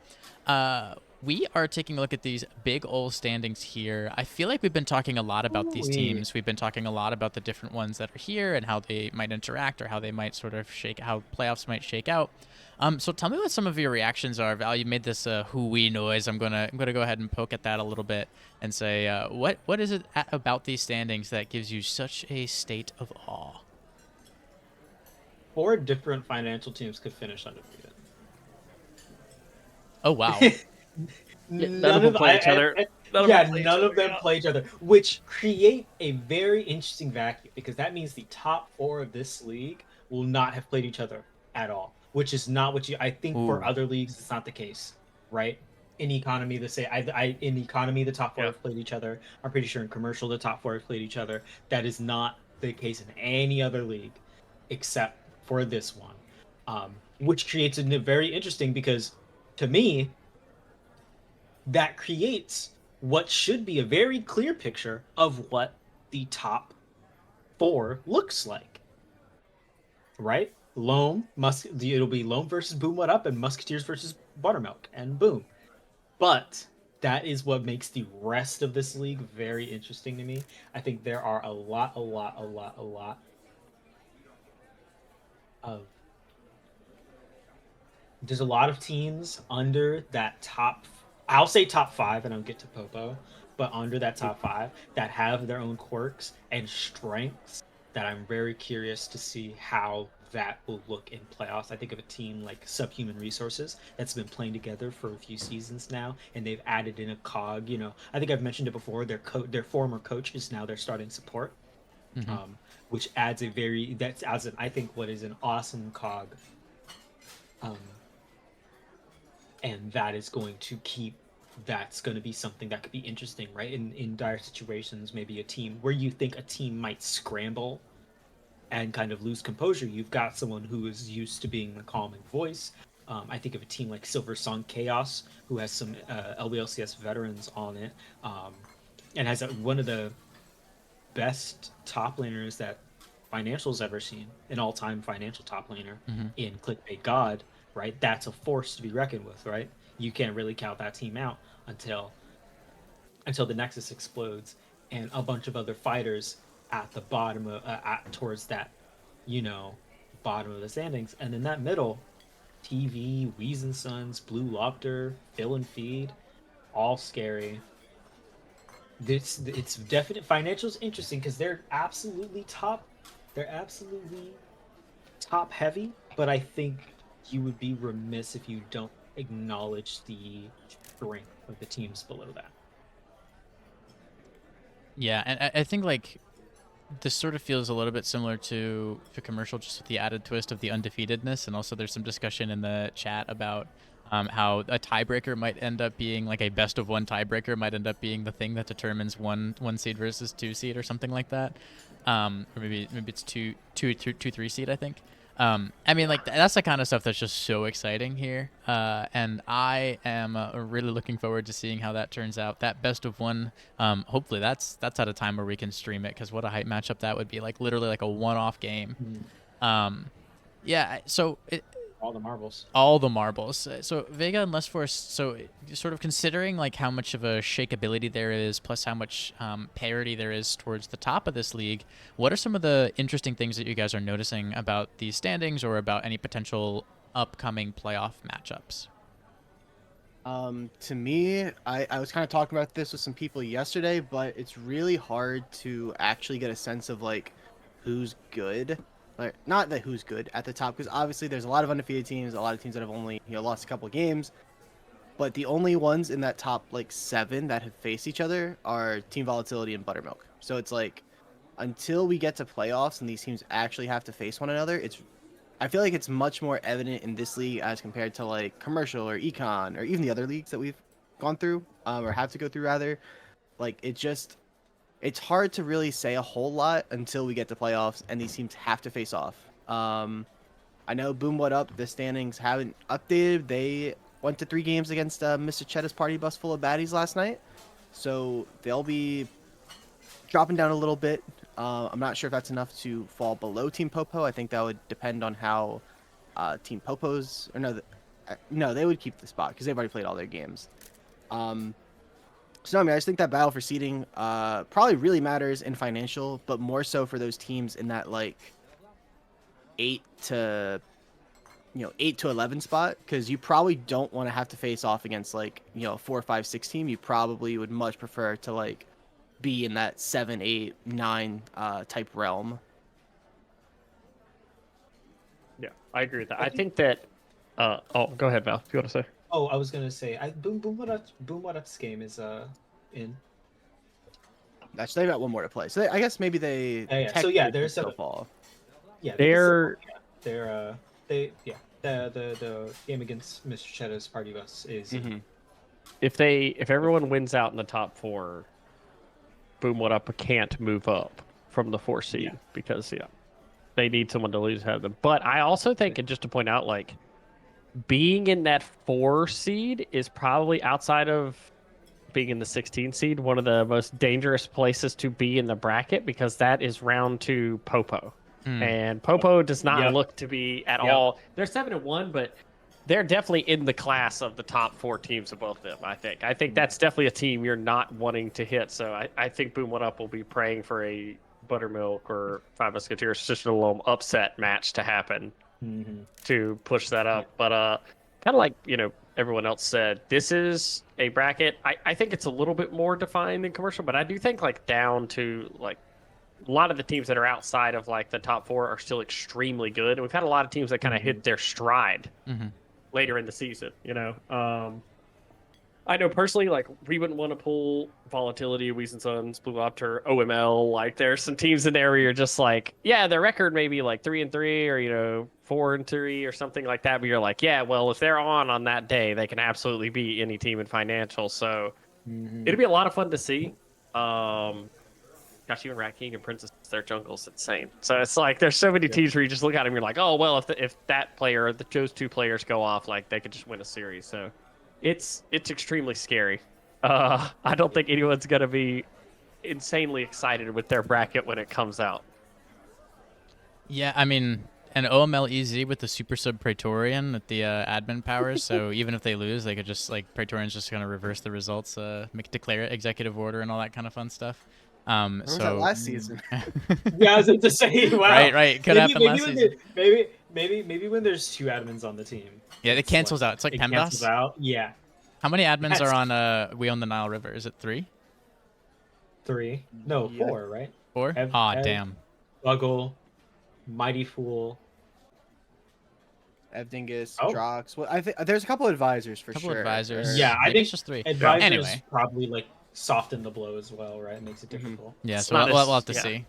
We are taking a look at these big old standings here. I feel like we've been talking a lot about these Ooh-wee. teams. We've been talking a lot about the different ones that are here and how they might interact or how they might sort of how playoffs might shake out. So tell me what some of your reactions are. Val, you made this hoo-wee noise. I'm gonna go ahead and poke at that a little bit and say, what is it about these standings that gives you such a state of awe? 4 different financial teams could finish undefeated. Oh wow. Yeah, none of None them of play each other. None of them yeah, play each none other. of them Yeah. play each other, which create a very interesting vacuum because that means the top 4 of this league will not have played each other at all, which is not what I think for Ooh. other leagues it's not the case, right? In economy, in economy the top 4 Yeah. have played each other. I'm pretty sure in commercial the top 4 have played each other. That is not the case in any other league except for this one, which creates a very interesting because to me that creates what should be a very clear picture of what the top 4 looks like, right? It'll be Loam versus Boom What Up and Musketeers versus Buttermilk and Boom. But that is what makes the rest of this league very interesting to me. I think there are a lot of there's a lot of teams under that top. I'll say top 5, and I'll get to Popo, but under that top 5 that have their own quirks and strengths that I'm very curious to see how that will look in playoffs. I think of a team like Subhuman Resources that's been playing together for a few seasons now, and they've added in a cog. I think I've mentioned it before. Their former coach is now their starting support, Mm-hmm. which adds a very that's as an I think what is an awesome cog. Um, and that is going to keep that's going to be something that could be interesting, right? In dire situations, maybe a team where you think a team might scramble and kind of lose composure, you've got someone who is used to being the calming voice. I think of a team like Silver Song Chaos, who has some LBLCS veterans on it, and has one of the best top laners that Financial's ever seen, an all-time Financial top laner Mm-hmm. in Clickbait God, right? That's a force to be reckoned with, right? You can't really count that team out until the Nexus explodes and a bunch of other fighters at the bottom of towards that, you know, bottom of the standings, and in that middle, TV, Weez and Sons, Blue Lobster, Fill and Feed, all scary. This it's definite financials interesting because they're absolutely top heavy, but I think you would be remiss if you don't acknowledge the strength of the teams below that. Yeah, and I think like this sort of feels a little bit similar to commercial, just with the added twist of the undefeatedness, and also there's some discussion in the chat about how a tiebreaker might end up being like a best of one tiebreaker might end up being the thing that determines one seed versus 2 seed or something like that, or maybe it's two 3 seed, I think. I mean, like that's the kind of stuff that's just so exciting here, and I am really looking forward to seeing how that turns out. That best of one, hopefully that's at a time where we can stream it, because what a hype matchup that would be! Like literally like a one-off game. Yeah. So All the marbles. all the marbles. So Vega and Less Force. So sort of considering like how much of a shakeability there is, plus how much parity there is towards the top of this league. What are some of the interesting things that you guys are noticing about these standings, or about any potential upcoming playoff matchups? To me, I was kind of talking about this with some people yesterday, but it's really hard to actually get a sense of like who's good. Like not that who's good at the top, because obviously there's a lot of undefeated teams, a lot of teams that have only lost a couple of games. But the only ones in that top like 7 that have faced each other are Team Volatility and Buttermilk. So it's like until we get to playoffs and these teams actually have to face one another, I feel like it's much more evident in this league as compared to like commercial or econ or even the other leagues that we've gone through, or have to go through rather. Like it's hard to really say a whole lot until we get to playoffs and these teams have to face off. I know Boom What Up, the standings haven't updated. They went to 3 games against Mr. Chetta's party bus full of baddies last night, so they'll be dropping down a little bit. I'm not sure if that's enough to fall below Team Popo. I think that would depend on how Team Popo's, or no, they would keep the spot because they've already played all their games. So I mean, I just think that battle for seeding probably really matters in financial, but more so for those teams in that like 8 to 11 spot, because you probably don't want to have to face off against like 4, 5, 6 team. You probably would much prefer to like be in that 7, 8, 9 type realm. Yeah, I agree with that. I think that. Oh, go ahead, Val. If you want to say. Oh, I was gonna say, Boom What Up's game is in. Actually, they got one more to play, so I guess maybe they. Yeah. So yeah, technically there's still a fall. yeah. They're The game against Mr. Chetta's party bus is Mm-hmm. if everyone wins out in the top 4, Boom What Up can't move up from the 4 seed because they need someone to lose ahead of them. But I also think, and just to point out, like being in that 4 seed is probably, outside of being in the 16 seed, one of the most dangerous places to be in the bracket, because that is round 2 Popo. And Popo does not look to be at all. They're 7-1, but they're definitely in the class of the top 4 teams of both of them. I think that's definitely a team you're not wanting to hit. So I think Boom What Up will be praying for a Buttermilk or Five Musketeers, just a little upset match to happen to push that up. But kind of like everyone else said, this is a bracket. I think it's a little bit more defined than commercial, but I do think like down to like a lot of the teams that are outside of like the top 4 are still extremely good. And we've had a lot of teams that kind of hit their stride later in the season, I know personally, like, we wouldn't want to pull Volatility, Weez and Sons, Blue Opter, OML. Like, there's some teams in there where you're just like, yeah, their record may be like 3-3 or, 4-3 or something like that. But you're like, yeah, well, if they're on that day, they can absolutely beat any team in financial. So it'd be a lot of fun to see. Gosh, even Rat King and Princess, their jungle's insane. So it's like there's so many teams where you just look at them, and you're like, oh well, if that player, those 2 players go off, like they could just win a series. So it's extremely scary. I don't think anyone's gonna be insanely excited with their bracket when it comes out. Yeah, I mean, an OML EZ with the Super Sub Praetorian with the admin powers. So even if they lose, they could just like Praetorian's just gonna reverse the results, declare it executive order and all that kind of fun stuff. Where was that last season? Yeah, I was about to say, wow. Right. Could happen last when season. maybe when there's 2 admins on the team. Yeah, it it's cancels out. It's like it cancels PEMDAS. out. Yeah, How many admins that's are on We Own the Nile River? Is it 3? 3. No, Yeah. 4, right? 4? Damn. Buggle, Mighty Fool. Evdingus, Oh. Drox. Well, I think there's a couple advisors for Couple sure. advisors. or- Yeah, I Maybe think it's just 3. advisors Anyway. probably like soften the blow as well, right? It makes it Mhm. difficult. Yeah, It's so not we'll have to yeah. see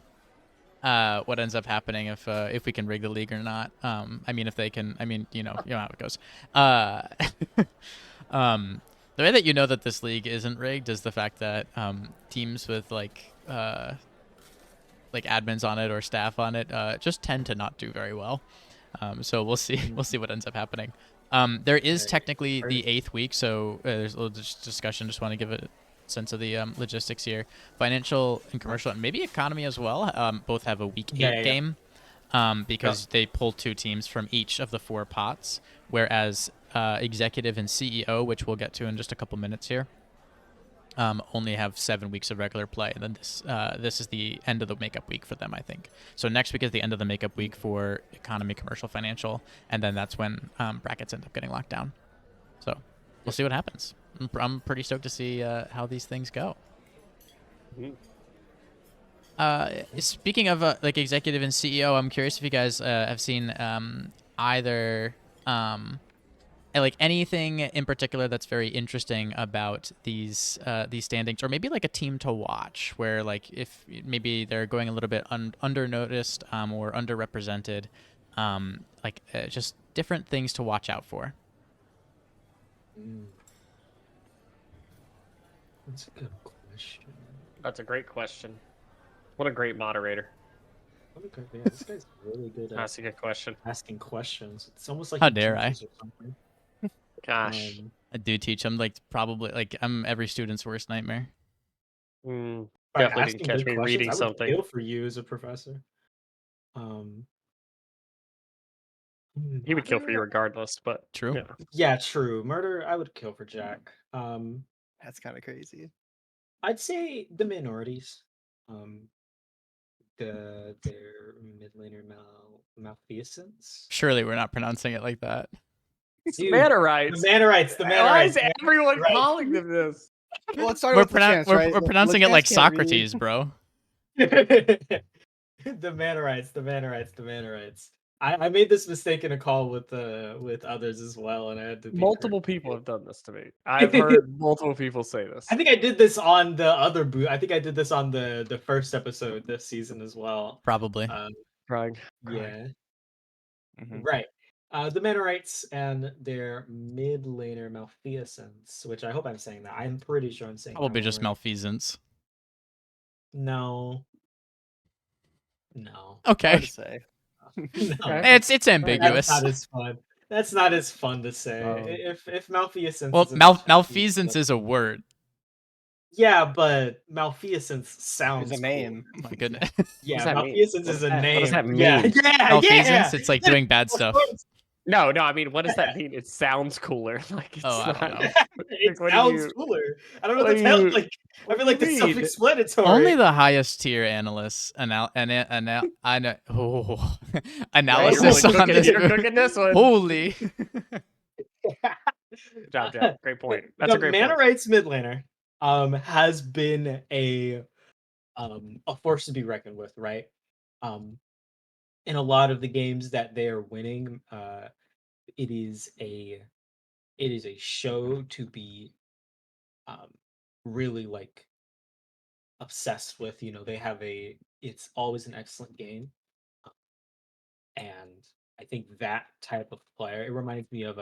what ends up happening if we can rig the league or not. I mean, if they can. I mean, you know how it goes. The way that you know that this league isn't rigged is the fact that teams with like admins on it or staff on it just tend to not do very well. So we'll see. We'll see what ends up happening. There is Okay. technically the 8th week, so there's a little discussion. Just want to give a sense of the logistics here. Financial and commercial, and maybe economy as well. Both have a week 8 Yeah. game because they pull 2 teams from each of the 4 pots, whereas executive and CEO, which we'll get to in just a couple minutes here, only have 7 weeks of regular play, and then this is the end of the makeup week for them, I think. So next week is the end of the makeup week for economy, commercial, financial, and then that's when brackets end up getting locked down. So we'll see what happens. I'm pretty stoked to see how these things go. Speaking of like executive and CEO, I'm curious if you guys have seen either like anything in particular that's very interesting about these standings, or maybe like a team to watch where like if maybe they're going a little bit under noticed or underrepresented, just different things to watch out for. That's a good question. That's a great question. What a great moderator. Okay, yeah, this guy's really good at That's a good question. asking questions. It's almost like How he dare I? teaches or something. Gosh. I do teach them, like probably like I'm every student's worst nightmare. Mm, By definitely didn't asking catch good me questions, reading I would something. kill for you as a professor. He would kill for you Murder- regardless, but True. yeah. Yeah, true. Murder, I would kill for Jack. That's kind of crazy. I'd say the minorities. Their mid laner malfeasance. Surely we're not pronouncing it like that. Dude, Manorites. The Manorites. Why is man. everyone Right. calling them this? Well, let's start with the chance, right? We're pronouncing it Lacance like can't read. Socrates, bro. The Manorites. I made this mistake in a call with others as well, and I had to be Multiple corrected. people have done this to me. I've heard multiple people say this. I think I did this on the other boot. I think I did this on the first episode this season as well. Probably. Crying. Yeah. Mhm. Right. The Manorites and their mid laner malfeasance, which I hope I'm saying that. I'm pretty sure I'm saying that Probably one just right. malfeasance. No. Okay. Hard to say. No. It's ambiguous. That's not as fun. That's not as fun to say. If malfeasance. Well, is an adjective, malfeasance is a word. Yeah, but malfeasance sounds It's a name. Oh my goodness. Yeah, does that mean? malfeasance What is does a that- name. what does that Yeah, mean? Malfeasance, yeah. it's like doing bad stuff. No, I mean, what does that mean? It sounds cooler. Like it's Oh, I not. don't know. It what do sounds you- cooler. I don't know what what do to tell. you- Like, I what feel do like you that's mean? self-explanatory. Only the highest tier analysts analysis You're on this. You're cooking this one. Holy. Good job, Jack. Great point. That's the a great point. Manorites mid laner has been a force to be reckoned with, right? In a lot of the games that they are winning, it is a show to be really like obsessed with. You know, they have it's always an excellent game, and I think that type of player, it reminds me of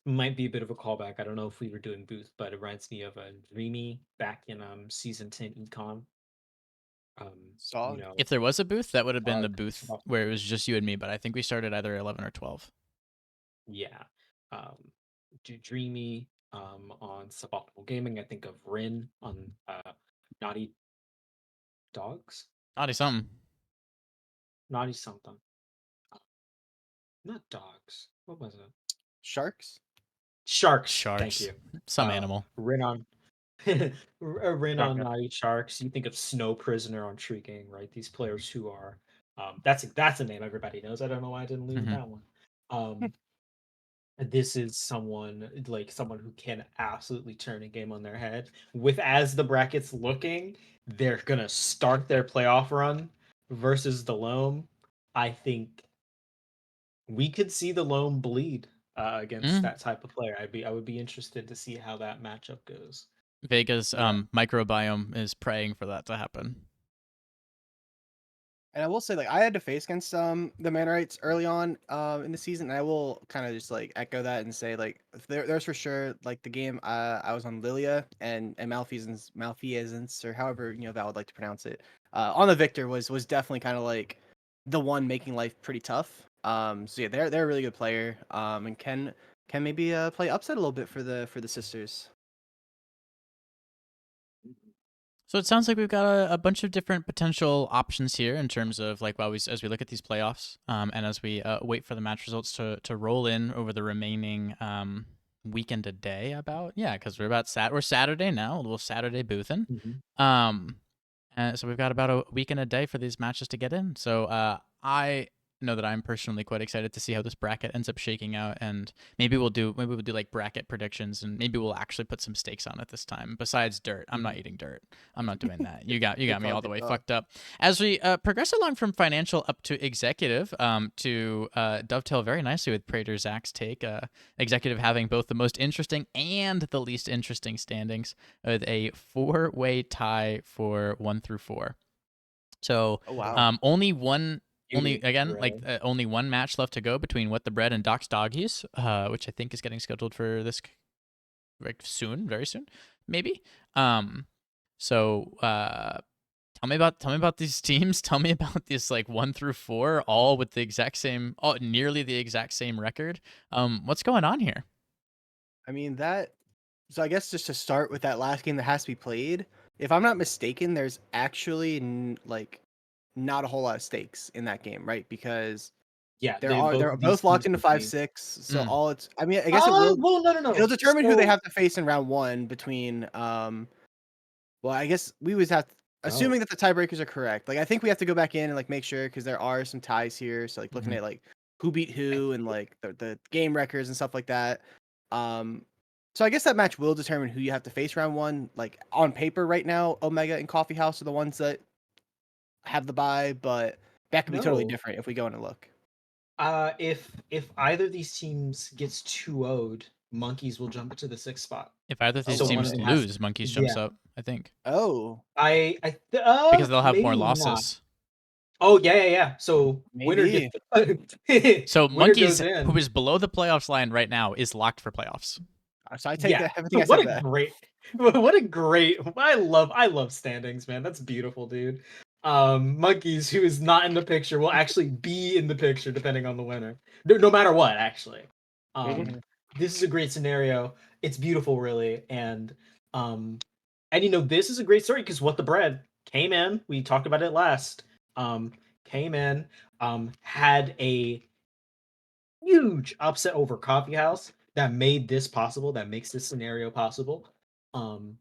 might be a bit of a callback. I don't know if we were doing booth, but it reminds me of a Dreamy back in season 10 econ. Sog. If there was a booth, that would have been the Sog. booth where it was just you and me, but I think we started either 11 or 12. Yeah. Dreamy on Suboptimal Gaming. I think of Rin on Naughty Dogs? Naughty something. Naughty something. Not dogs. What was it? Sharks. Sharks. Thank Sharks. you. Some animal. Renon. Renon Okay. Naughty Sharks. You think of Snow Prisoner on Shrieking, right? These players who are that's a name everybody knows. I don't know why I didn't leave with Mhm. that one. This is someone who can absolutely turn a game on their head. With as the brackets looking, they're gonna start their playoff run versus the Loam. I think we could see the Loam bleed against Mm. that type of player. I would be interested to see how that matchup goes. Vega's Yeah. microbiome is praying for that to happen. And I will say, like, I had to face against the Manorites early on in the season, and I will kind of just like echo that and say, like, there's for sure like the game I was on Lilia and Malfeasance, or however Val would like to pronounce it. On the Victor was definitely kind of like the one making life pretty tough. So yeah, they're a really good player. And can maybe play upset a little bit for the sisters. So it sounds like we've got a bunch of different potential options here in terms of like as we look at these playoffs, and as we wait for the match results to roll in over the remaining weekend a day. Because we're Saturday now, a little Saturday boothin'. Um, and so we've got about a week and a day for these matches to get in. So I know that I'm personally quite excited to see how this bracket ends up shaking out, and maybe we'll do like bracket predictions, and maybe we'll actually put some stakes on it this time. Besides dirt, I'm not eating dirt. I'm not doing that. You got Good me call, all the good way call. fucked up. As we progress along from financial up to executive, to dovetail very nicely with Prater Zach's take, executive having both the most interesting and the least interesting standings with a 4-way tie for 1 through 4. So Oh wow. only one. Beauty, really. Only one match left to go between What the Bread and Doc's Doggies, which I think is getting scheduled for this like soon, very soon, maybe. So tell me about these teams. Tell me about these like 1 through 4, all with the exact same, nearly the exact same record. What's going on here? I mean that. So I guess just to start with that last game that has to be played, if I'm not mistaken, there's actually like not a whole lot of stakes in that game, right? Because Yeah, they're of these both locked teams into will five be. six. So Mm. all it's I mean I guess it will Well, no. it'll determine who they So have to face in round one between well I guess we would have no. assuming that the tiebreakers are correct. Like I think we have to go back in and like make sure because there are some ties here. So like looking Mhm. at like who beat who and like the game records and stuff like that. Um, so I guess that match will determine who you have to face round one. Like on paper right now, Omega and Coffee House are the ones that have the bye, but that could be totally No. different if we go in and look. If either of these teams gets 2-0'd, Monkeys will jump to the 6th spot. If either of these Oh, So one teams of okay. them has. lose, Monkeys jumps Yeah. up, I think, Oh, because they'll have more Maybe not. losses. Oh yeah. So winner maybe. gets So winner goes Monkeys, in. who is below the playoffs line right now, is locked for playoffs. So I take Yeah. that everything I What said a back. great what a great I love standings, man. That's beautiful, dude. Monkeys, who is not in the picture, will actually be in the picture depending on the winner. No matter what, actually. Mhm. Um this is a great scenario. It's beautiful, really. Um and this is a great story because What the Bread came in, we talked about it last. Um came in, had a huge upset over Coffee House that made this possible, that makes this scenario possible. Um,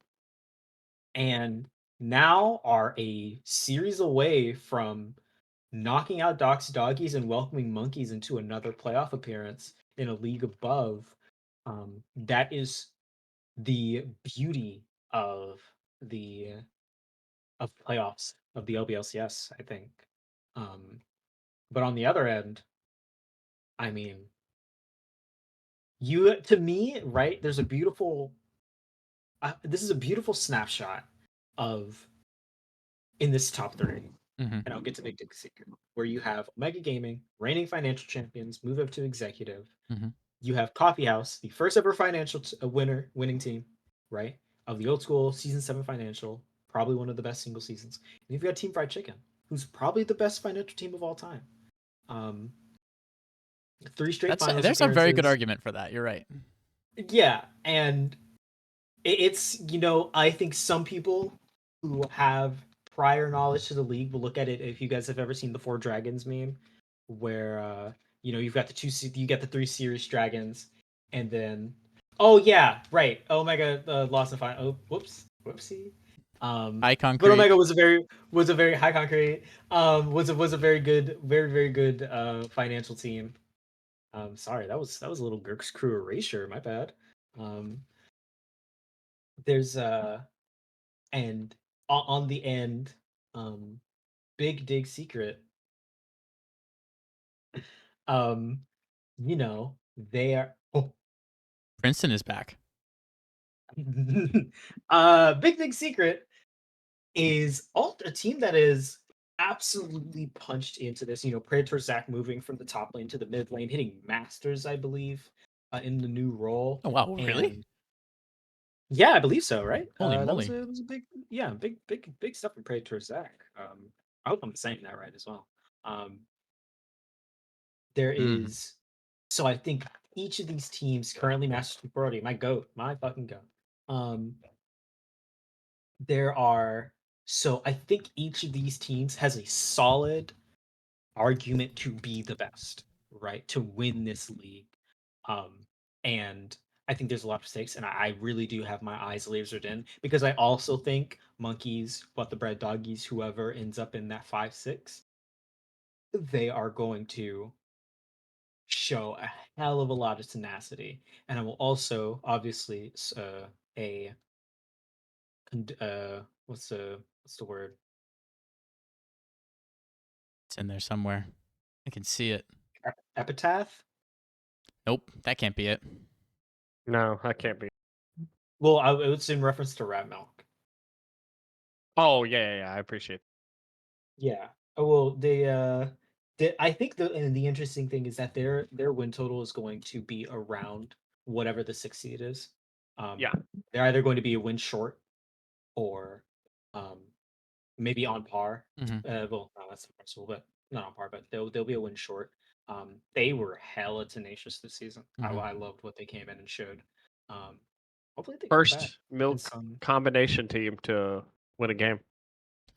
and now are a series away from knocking out Doc's Doggies and welcoming Monkeys into another playoff appearance in a league above. That is the beauty of the playoffs of the LBLCS, I think. But on the other end, I mean, to me, right? There's a beautiful this is a beautiful snapshot of in this top three, Mm-hmm. and I'll get to Big Dick Secret, where you have Omega Gaming, reigning financial champions, move up to executive. Mm-hmm. You have Coffee House, the first ever financial winning team, right, of the old school season 7 financial, probably one of the best single seasons. And you've got Team Fried Chicken, who's probably the best financial team of all time. Um, 3 straight finals There's a very good appearances. argument for that. You're right. Yeah, and it's I think some people who have prior knowledge to the league will look at it. If you guys have ever seen the Four Dragons meme, where you've got you get the three Series dragons, and then oh yeah, right, Omega lost in final. Oh, whoopsie. High But concrete. Omega was a very high concrete. Was a very good, very good financial team. Sorry, that was a little Gurk's Crew erasure. My bad. Um, there's and on the end, big dig secret. Um, they are. Oh, Princeton is back. big dig secret is all a team that is absolutely punched into this. Predator Zach moving from the top lane to the mid lane, hitting Masters, I believe, in the new role. Oh wow, really? And yeah, I believe so. Right? Holy That moly. was a big, yeah, big stuff for Predator Zach. I hope I'm saying that right as well. There Mhm. is, so I think each of these teams currently Masters 240, my goat, my fucking goat. There are, so I think each of these teams has a solid argument to be the best, right? To win this league. And I think there's a lot of stakes, and I really do have my eyes lasered in because I also think monkeys, what the bread doggies, whoever ends up in that 5-6, they are going to show a hell of a lot of tenacity. And I will also, obviously, a what's the word? It's in there somewhere. I can see it. Epitaph. Nope, that can't be it. No, that can't be. Well, it's in reference to rat milk. Oh yeah. I appreciate. Yeah. Oh well, I think the interesting thing is that their win total is going to be around whatever the 6 seed is. Yeah. They're either going to be a win short or um maybe on par. Mm-hmm. Well, no, that's impossible, but not on par. But they'll be a win short. They were hella tenacious this season. Mm-hmm. I loved what they came in and showed. Um, hopefully they come back First in milk some. combination team to win a game.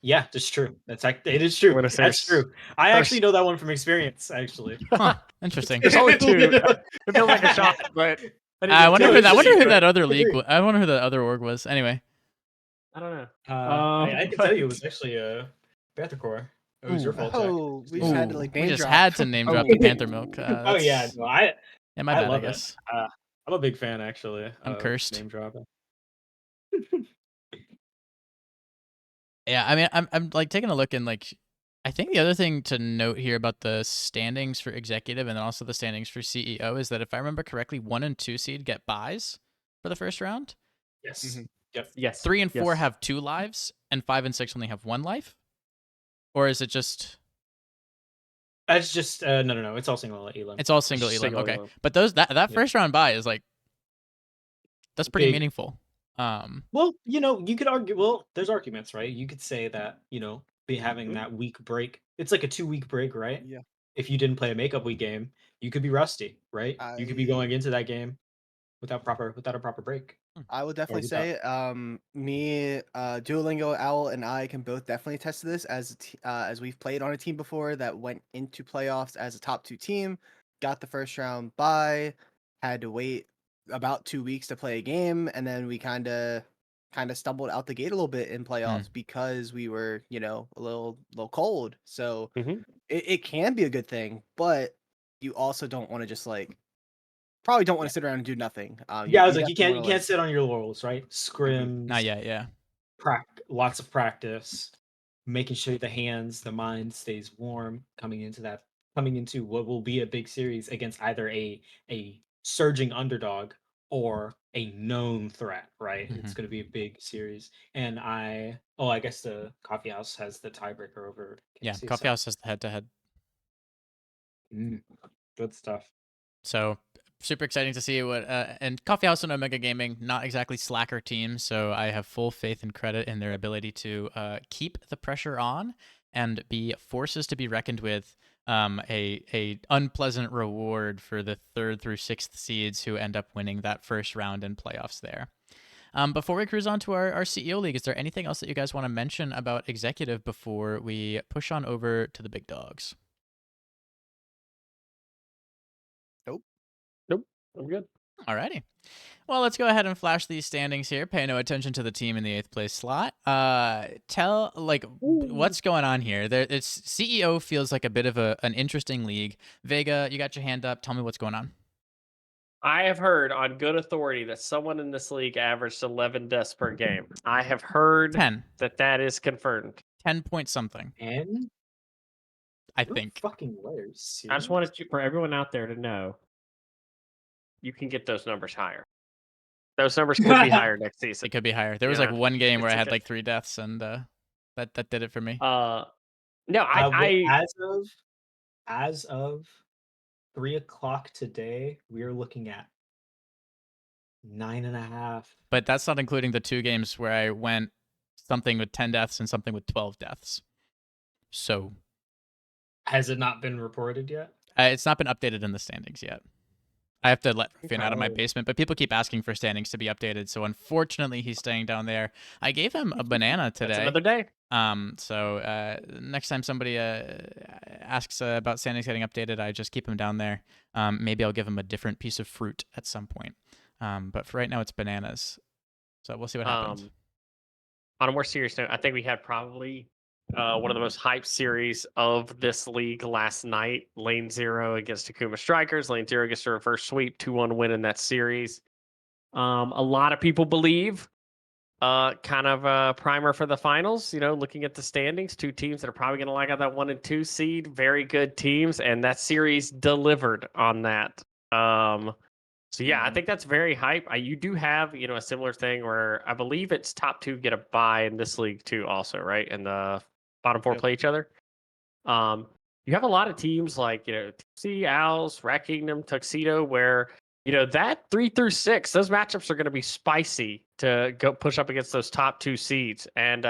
Yeah, that's true. It is true. Win a That's series. true. I actually First. know that one from experience. Actually, Huh. Interesting. There's only two. It feels like a shot, but I wonder No, who it's that. I just wonder who true. that other league. I wonder who the other org was. Anyway. I don't know. I can tell you it was actually Panthercore. It was your Ooh. fault, Jack. Oh, we just had to Ooh. like We name just drop. had to name drop Oh. the Panther Milk. Oh yeah, That's no, yeah, my I bad. I love it. guess I'm a big fan actually I'm of cursed. name dropping. Yeah, I mean, I'm like taking a look and like, I think the other thing to note here about the standings for executive and then also the standings for CEO is that if I remember correctly, 1 and 2 seed get buys for the first round. Yes. Mhm. Yep. Yes. 3 and 4 yes. have 2 lives, and 5 and 6 only have 1 life. Or is it just? That's just no. It's all single elim. It's all single Just elim. single Okay, elim. but that Yeah. first round buy is like, that's pretty Big. meaningful. Well, you could argue. Well, there's arguments, right? You could say that be having that week break. It's like a 2-week break, right? Yeah. If you didn't play a makeup week game, you could be rusty, right? You could be I going into that game without a proper break. I would definitely without. say, me, Duolingo, Owl, and I can both definitely attest to this as we've played on a team before that went into playoffs as a top 2 team, got the first round bye, had to wait about 2 weeks to play a game, and then we kind of stumbled out the gate a little bit in playoffs because we were, a little cold. So Mhm. it can be a good thing, but you also don't want to just probably don't want to sit around and do nothing. Yeah, I was you like, you definitely want to can't sit on your laurels, right? Not Scrims, yet. Yeah. lots of practice, making sure the hands, the mind stays warm coming into what will be a big series against either a surging underdog or a known threat, right? Mhm. It's going to be a big series. And I guess the coffee house has the tiebreaker over Yeah. KC, Coffee so House has the head-to-head. good stuff. So super exciting to see what and Coffee House and Omega Gaming, not exactly slacker teams, so I have full faith and credit in their ability to keep the pressure on and be forces to be reckoned with. A unpleasant reward for the 3rd through 6th seeds who end up winning that first round in playoffs there. Before we cruise on to our CEO league, is there anything else that you guys want to mention about executive before we push on over to the big dogs? Nope, I'm good. Alrighty. Well, let's go ahead and flash these standings here. Pay no attention to the team in the 8th place slot. Tell what's going on here. It's CEO feels like a bit of an interesting league. Vega, you got your hand up. Tell me what's going on. I have heard on good authority that someone in this league averaged 11 deaths per game. I have heard 10. that is confirmed. 10 point something, And I no think. fucking layers. I just wanted for everyone out there to know you can get those numbers higher. Those numbers could be higher next season. It could be higher. There was Yeah, like one game where I it's had okay. like 3 deaths, and that did it for me. No, I as of 3 o'clock today, we're looking at 9.5. But that's not including the 2 games where I went something with 10 deaths and something with 12 deaths. So Has it not been reported yet? it's not been updated in the standings yet. I have to let Finn out of my Okay. basement, but people keep asking for standings to be updated. So unfortunately, he's staying down there. I gave him a banana today. that's another day. So next time somebody asks about standings getting updated, I just keep him down there. Maybe I'll give him a different piece of fruit at some point. But for right now, it's bananas. So we'll see what happens. On a more serious note, I think we had probably one of the most hyped series of this league last night. Lane 0 against Takuma Strikers. Lane 0 gets a reverse sweep, 2-1 win in that series. A lot of people believe kind of a primer for the finals. You know, looking at the standings, 2 teams that are probably going to lag out that 1 and 2 seed. Very good teams, and that series delivered on that. So yeah, I think that's very hype. You do have, a similar thing where I believe it's top 2 get a bye in this league too, also, right? And the bottom 4 Yep. play each other. You have a lot of teams like, TC, Owls, Rat Kingdom, Tuxedo, where, that 3 through 6, those matchups are going to be spicy to go push up against those top 2 seeds. And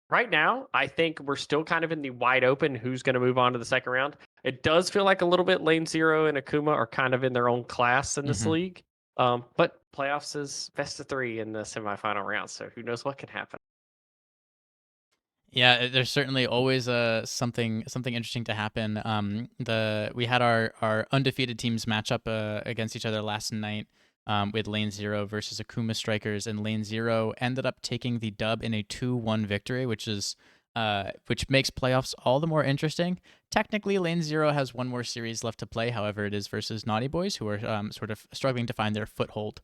right now, I think we're still kind of in the wide open who's going to move on to the second round. It does feel like a little bit Lane 0 and Akuma are kind of in their own class in this league. But playoffs is best of 3 in the semifinal round, so who knows what can happen. Yeah, there's certainly always something interesting to happen. We had our undefeated teams match up against each other last night with Lane 0 versus Akuma Strikers, and Lane 0 ended up taking the dub in a 2-1 victory, which makes playoffs all the more interesting. Technically, Lane 0 has one more series left to play. However, it is versus Naughty Boys, who are sort of struggling to find their foothold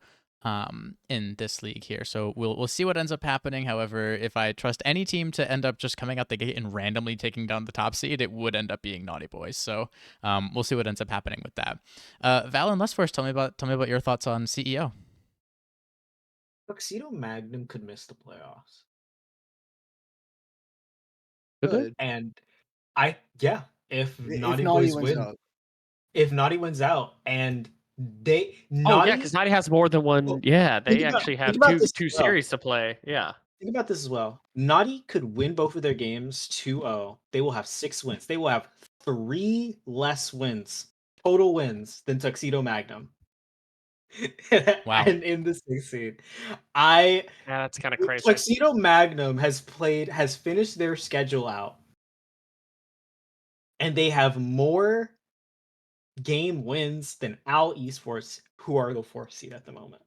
in this league here. So we'll see what ends up happening. However, if I trust any team to end up just coming out the gate and randomly taking down the top seed, it would end up being Naughty Boys. So we'll see what ends up happening with that. Val and Lustforce, tell me about your thoughts on CEO. Tuxedo Magnum could miss the playoffs. Good. And if Naughty Naughty Boys wins win, out. if Naughty wins out, and Oh yeah, because Naughty has more than one. Well, Yeah, they think actually have about this two as well. series to play. Yeah. Think about this as well. Naughty could win both of their games 2-0. They will have 6 wins. They will have 3 less wins, total wins, than Tuxedo Magnum. Wow. And in the 6th seed, Yeah, that's kind of crazy. Tuxedo Magnum has finished their schedule out, and they have more game wins than Owl Esports, who are the 4th seed at the moment.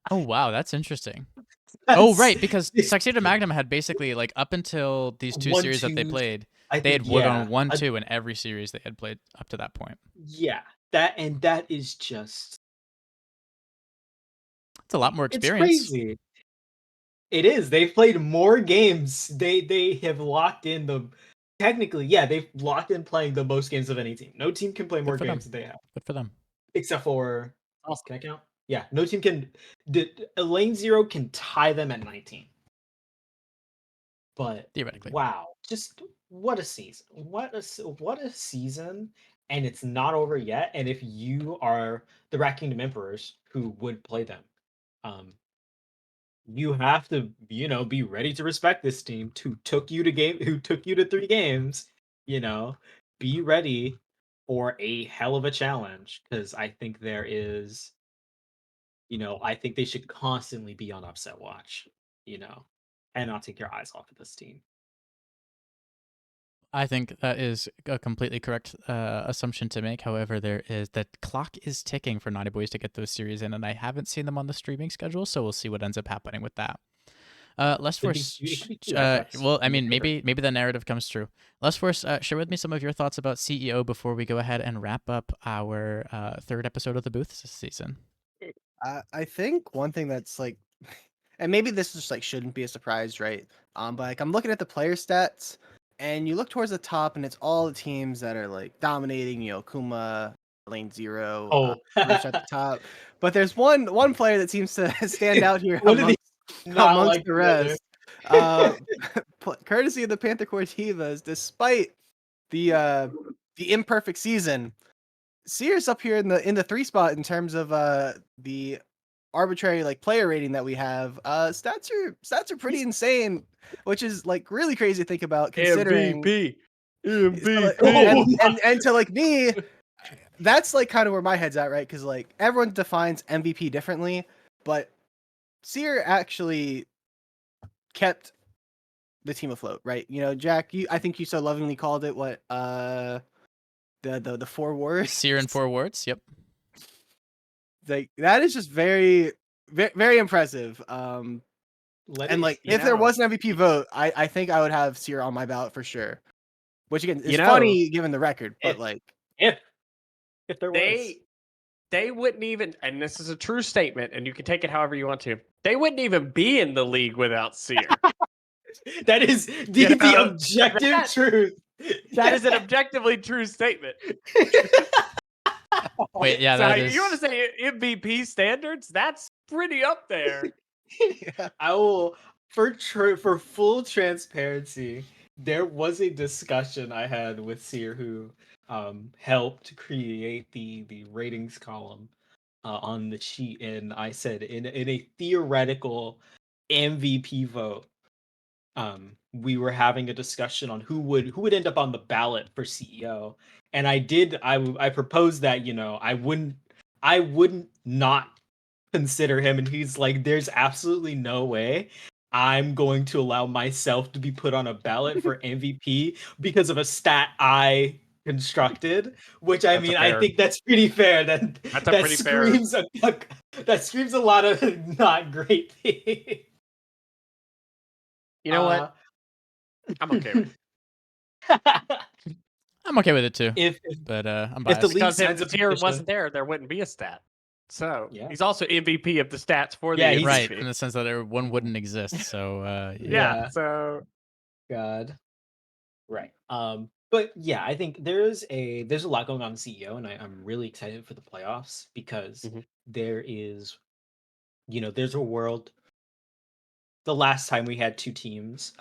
Oh wow, that's interesting. That's Right, because Tuxedo Magnum had basically like up until these 2 1, series that they 2s. played, I they think, had won 1-2 in every series they had played up to that point. Yeah, that is just It's a lot more it's experience. crazy. It is. They've played more games. They have locked in technically, yeah, they've locked in playing the most games of any team. No team can play more for games them. than they have. Good for them. Except for can I count? Yeah, no team can. Lane 0 can tie them at 19. But Theoretically. wow, just what a season! What a season! And it's not over yet. And if you are the Rat Kingdom Emperors who would play them, you have to, be ready to respect this team who took you to 3 games. Be ready for a hell of a challenge, because I think there is I think they should constantly be on upset watch, and not take your eyes off of this team. I think that is a completely correct assumption to make. However, the clock is ticking for Naughty Boys to get those series in, and I haven't seen them on the streaming schedule, so we'll see what ends up happening with that. Less Could be Force. it could be two, that's Well, I in your mean, favor. maybe the narrative comes true. Less Force. Share with me some of your thoughts about CEO before we go ahead and wrap up our third episode of the Booth this season. I think one thing that's like, and maybe this just like shouldn't be a surprise, right? But like I'm looking at the player stats, and you look towards the top, and it's all the teams that are like dominating. Kuma, Lane Zero, Oh, Bruce at the top. But there's one player that seems to stand out here one of these not amongst like the the other. rest. Courtesy of the Panther Cortivas, despite the imperfect season, Sears up here in the 3 spot in terms of the arbitrary like player rating that we have. Stats are pretty insane, which is like really crazy to think about considering MVP. so, like, Oh and to like me, that's like kind of where my head's at, right? Because like everyone defines MVP differently, but Sear actually kept the team afloat, right? Jack, I think you so lovingly called it what the 4 wars. Seer in 4 words. Yep. Like that is just very very impressive. And like if there was an MVP vote, I think I would have Sear on my ballot for sure. Which again is funny given the record, but like if there was. They wouldn't even, and this is a true statement, and you can take it however you want to. They wouldn't even be in the league without Sear. That is the objective truth. That is an objectively true statement. Wait, yeah, So that is. you want to say MVP standards? That's pretty up there. I will for full transparency. There was a discussion I had with Seer who helped create the ratings column on the sheet, and I said in a theoretical MVP vote, we were having a discussion on who would end up on the ballot for CEO, and I proposed that I wouldn't not consider him, and he's like, there's absolutely no way I'm going to allow myself to be put on a ballot for MVP because of a stat I constructed, which I think that's pretty fair. That screams that screams a lot of not great things. You know what? I'm okay with it. I'm okay with it too. But I'm biased. Because if Sear wasn't there wouldn't be a stat. So he's also MVP of the stats for the MVP. Right, in the sense that one wouldn't exist. So yeah. So God. Right. But yeah, I think there's a lot going on in CEO, and I'm really excited for the playoffs because there is, there's a world. The last time we had 2 teams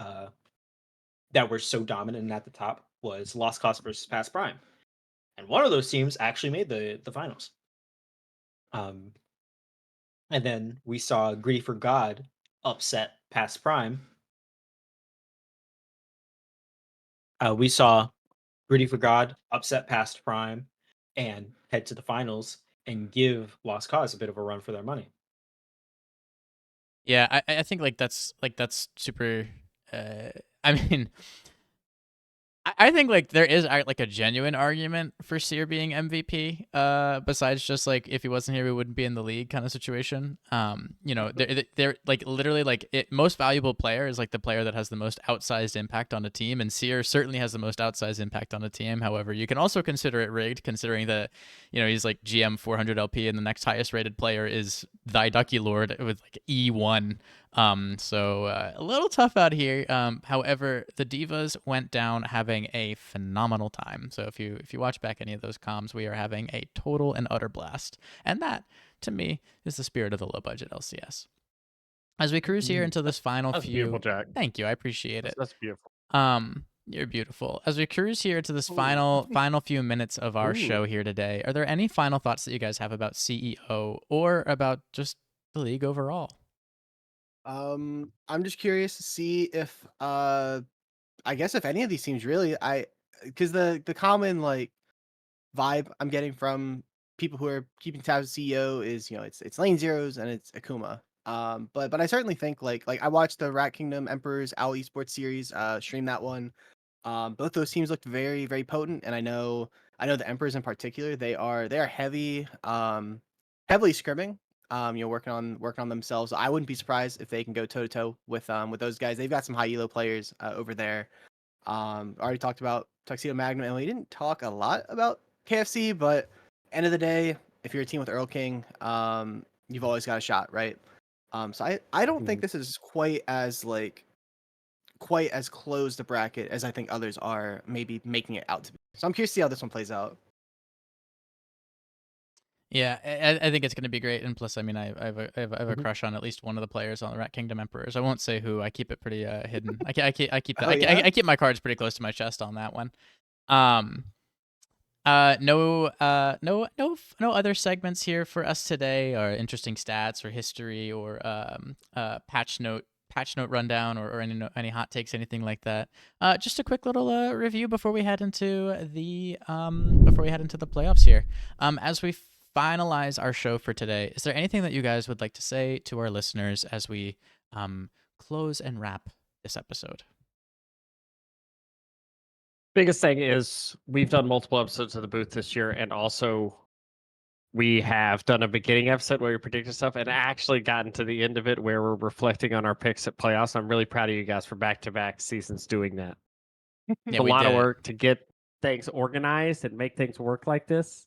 that were so dominant and at the top was Lost Cause versus Past Prime, and one of those teams actually made the finals. And then we saw Greedy for God upset Past Prime. We saw Greedy for God upset Past Prime and head to the finals and give Lost Cause a bit of a run for their money. Yeah, I think that's super. I mean, I think like there is like a genuine argument for Sear being MVP. Besides just like if he wasn't here, we wouldn't be in the league kind of situation. They're like literally like most valuable player is like the player that has the most outsized impact on a team, and Sear certainly has the most outsized impact on a team. However, you can also consider it rigged, considering that he's like GM 400 LP, and the next highest rated player is Thy Ducky Lord with like E1. So a little tough out here. However, the Divas went down having a phenomenal time. So if you watch back any of those comms, we are having a total and utter blast. And that, to me, is the spirit of the low budget LCS. As we cruise here into this final That's few. Beautiful, Jack. Thank you, I appreciate it. That's beautiful. You're beautiful. As we cruise here to this final few minutes of our show here today, are there any final thoughts that you guys have about CEO or about just the league overall? I'm just curious to see if I guess if any of these teams really because the common like vibe I'm getting from people who are keeping tabs with CEO is it's Lane Zeros and it's Akuma. But I certainly think like I watched the Rat Kingdom Emperor's Owl Esports series, stream that one. Both those teams looked very, very potent, and I know the Emperors in particular. They are heavily scrimming. Working on themselves. I wouldn't be surprised if they can go toe to toe with those guys. They've got some high elo players over there. Already talked about Tuxedo Magnum, and we didn't talk a lot about KFC, but end of the day, if you're a team with Earl King, you've always got a shot, right? So I don't think this is quite as closed a bracket as I think others are maybe making it out to be. So I'm curious to see how this one plays out. Yeah, I think it's going to be great, and plus, I mean, I have a crush on at least one of the players on the Rat Kingdom Emperors. I won't say who. I keep it pretty hidden. I keep that. I keep my cards pretty close to my chest on that one. No other segments here for us today, or interesting stats, or history, or patch note rundown, or any hot takes, anything like that. Just a quick little review before we head into the playoffs here. As we finalize our show for today, is there anything that you guys would like to say to our listeners as we close and wrap this episode? Biggest thing is we've done multiple episodes of the booth this year, and also we have done a beginning episode where we predicted stuff and actually gotten to the end of it where we're reflecting on our picks at playoffs. I'm really proud of you guys for back-to-back seasons doing that. Yeah, it's a lot of work to get things organized and make things work like this.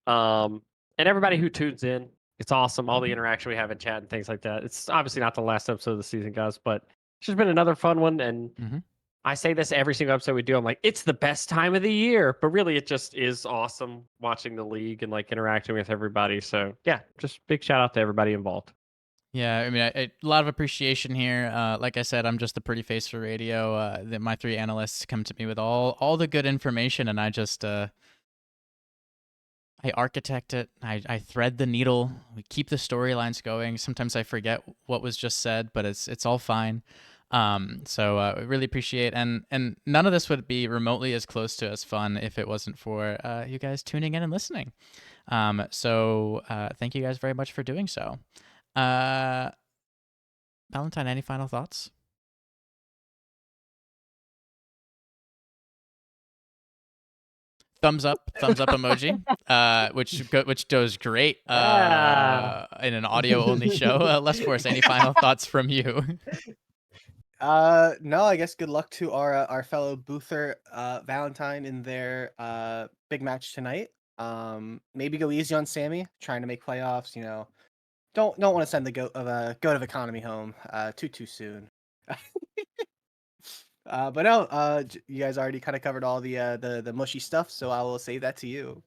And everybody who tunes in, it's awesome. All the interaction we have in chat and things like that. It's obviously not the last episode of the season, guys, but it's just been another fun one. And I say this every single episode we do. I'm like, it's the best time of the year, but really it just is awesome watching the league and like interacting with everybody. So yeah, just big shout out to everybody involved. Yeah, I mean, a lot of appreciation here. Like I said, I'm just the pretty face for radio. My three analysts come to me with all the good information, and I just I architect it. I thread the needle. We keep the storylines going. Sometimes I forget what was just said, but it's all fine. So I really appreciate, and none of this would be remotely as close to as fun if it wasn't for you guys tuning in and listening. So thank you guys very much for doing so. Valentine, any final thoughts? Thumbs up emoji, which does great in an audio only show. Les Force, any final thoughts from you? No, I guess good luck to our fellow boother Valentine in their big match tonight. Maybe go easy on Sammy, trying to make playoffs. Don't want to send the goat of economy home too soon. But no, you guys already kind of covered all the mushy stuff, so I will save that to you.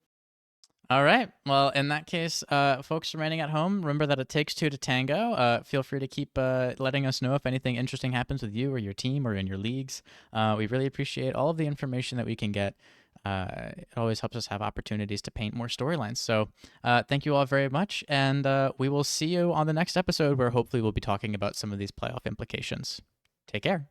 All right. Well, in that case, folks remaining at home, remember that it takes two to tango. Feel free to keep letting us know if anything interesting happens with you or your team or in your leagues. We really appreciate all of the information that we can get. It always helps us have opportunities to paint more storylines. So thank you all very much, and we will see you on the next episode where hopefully we'll be talking about some of these playoff implications. Take care.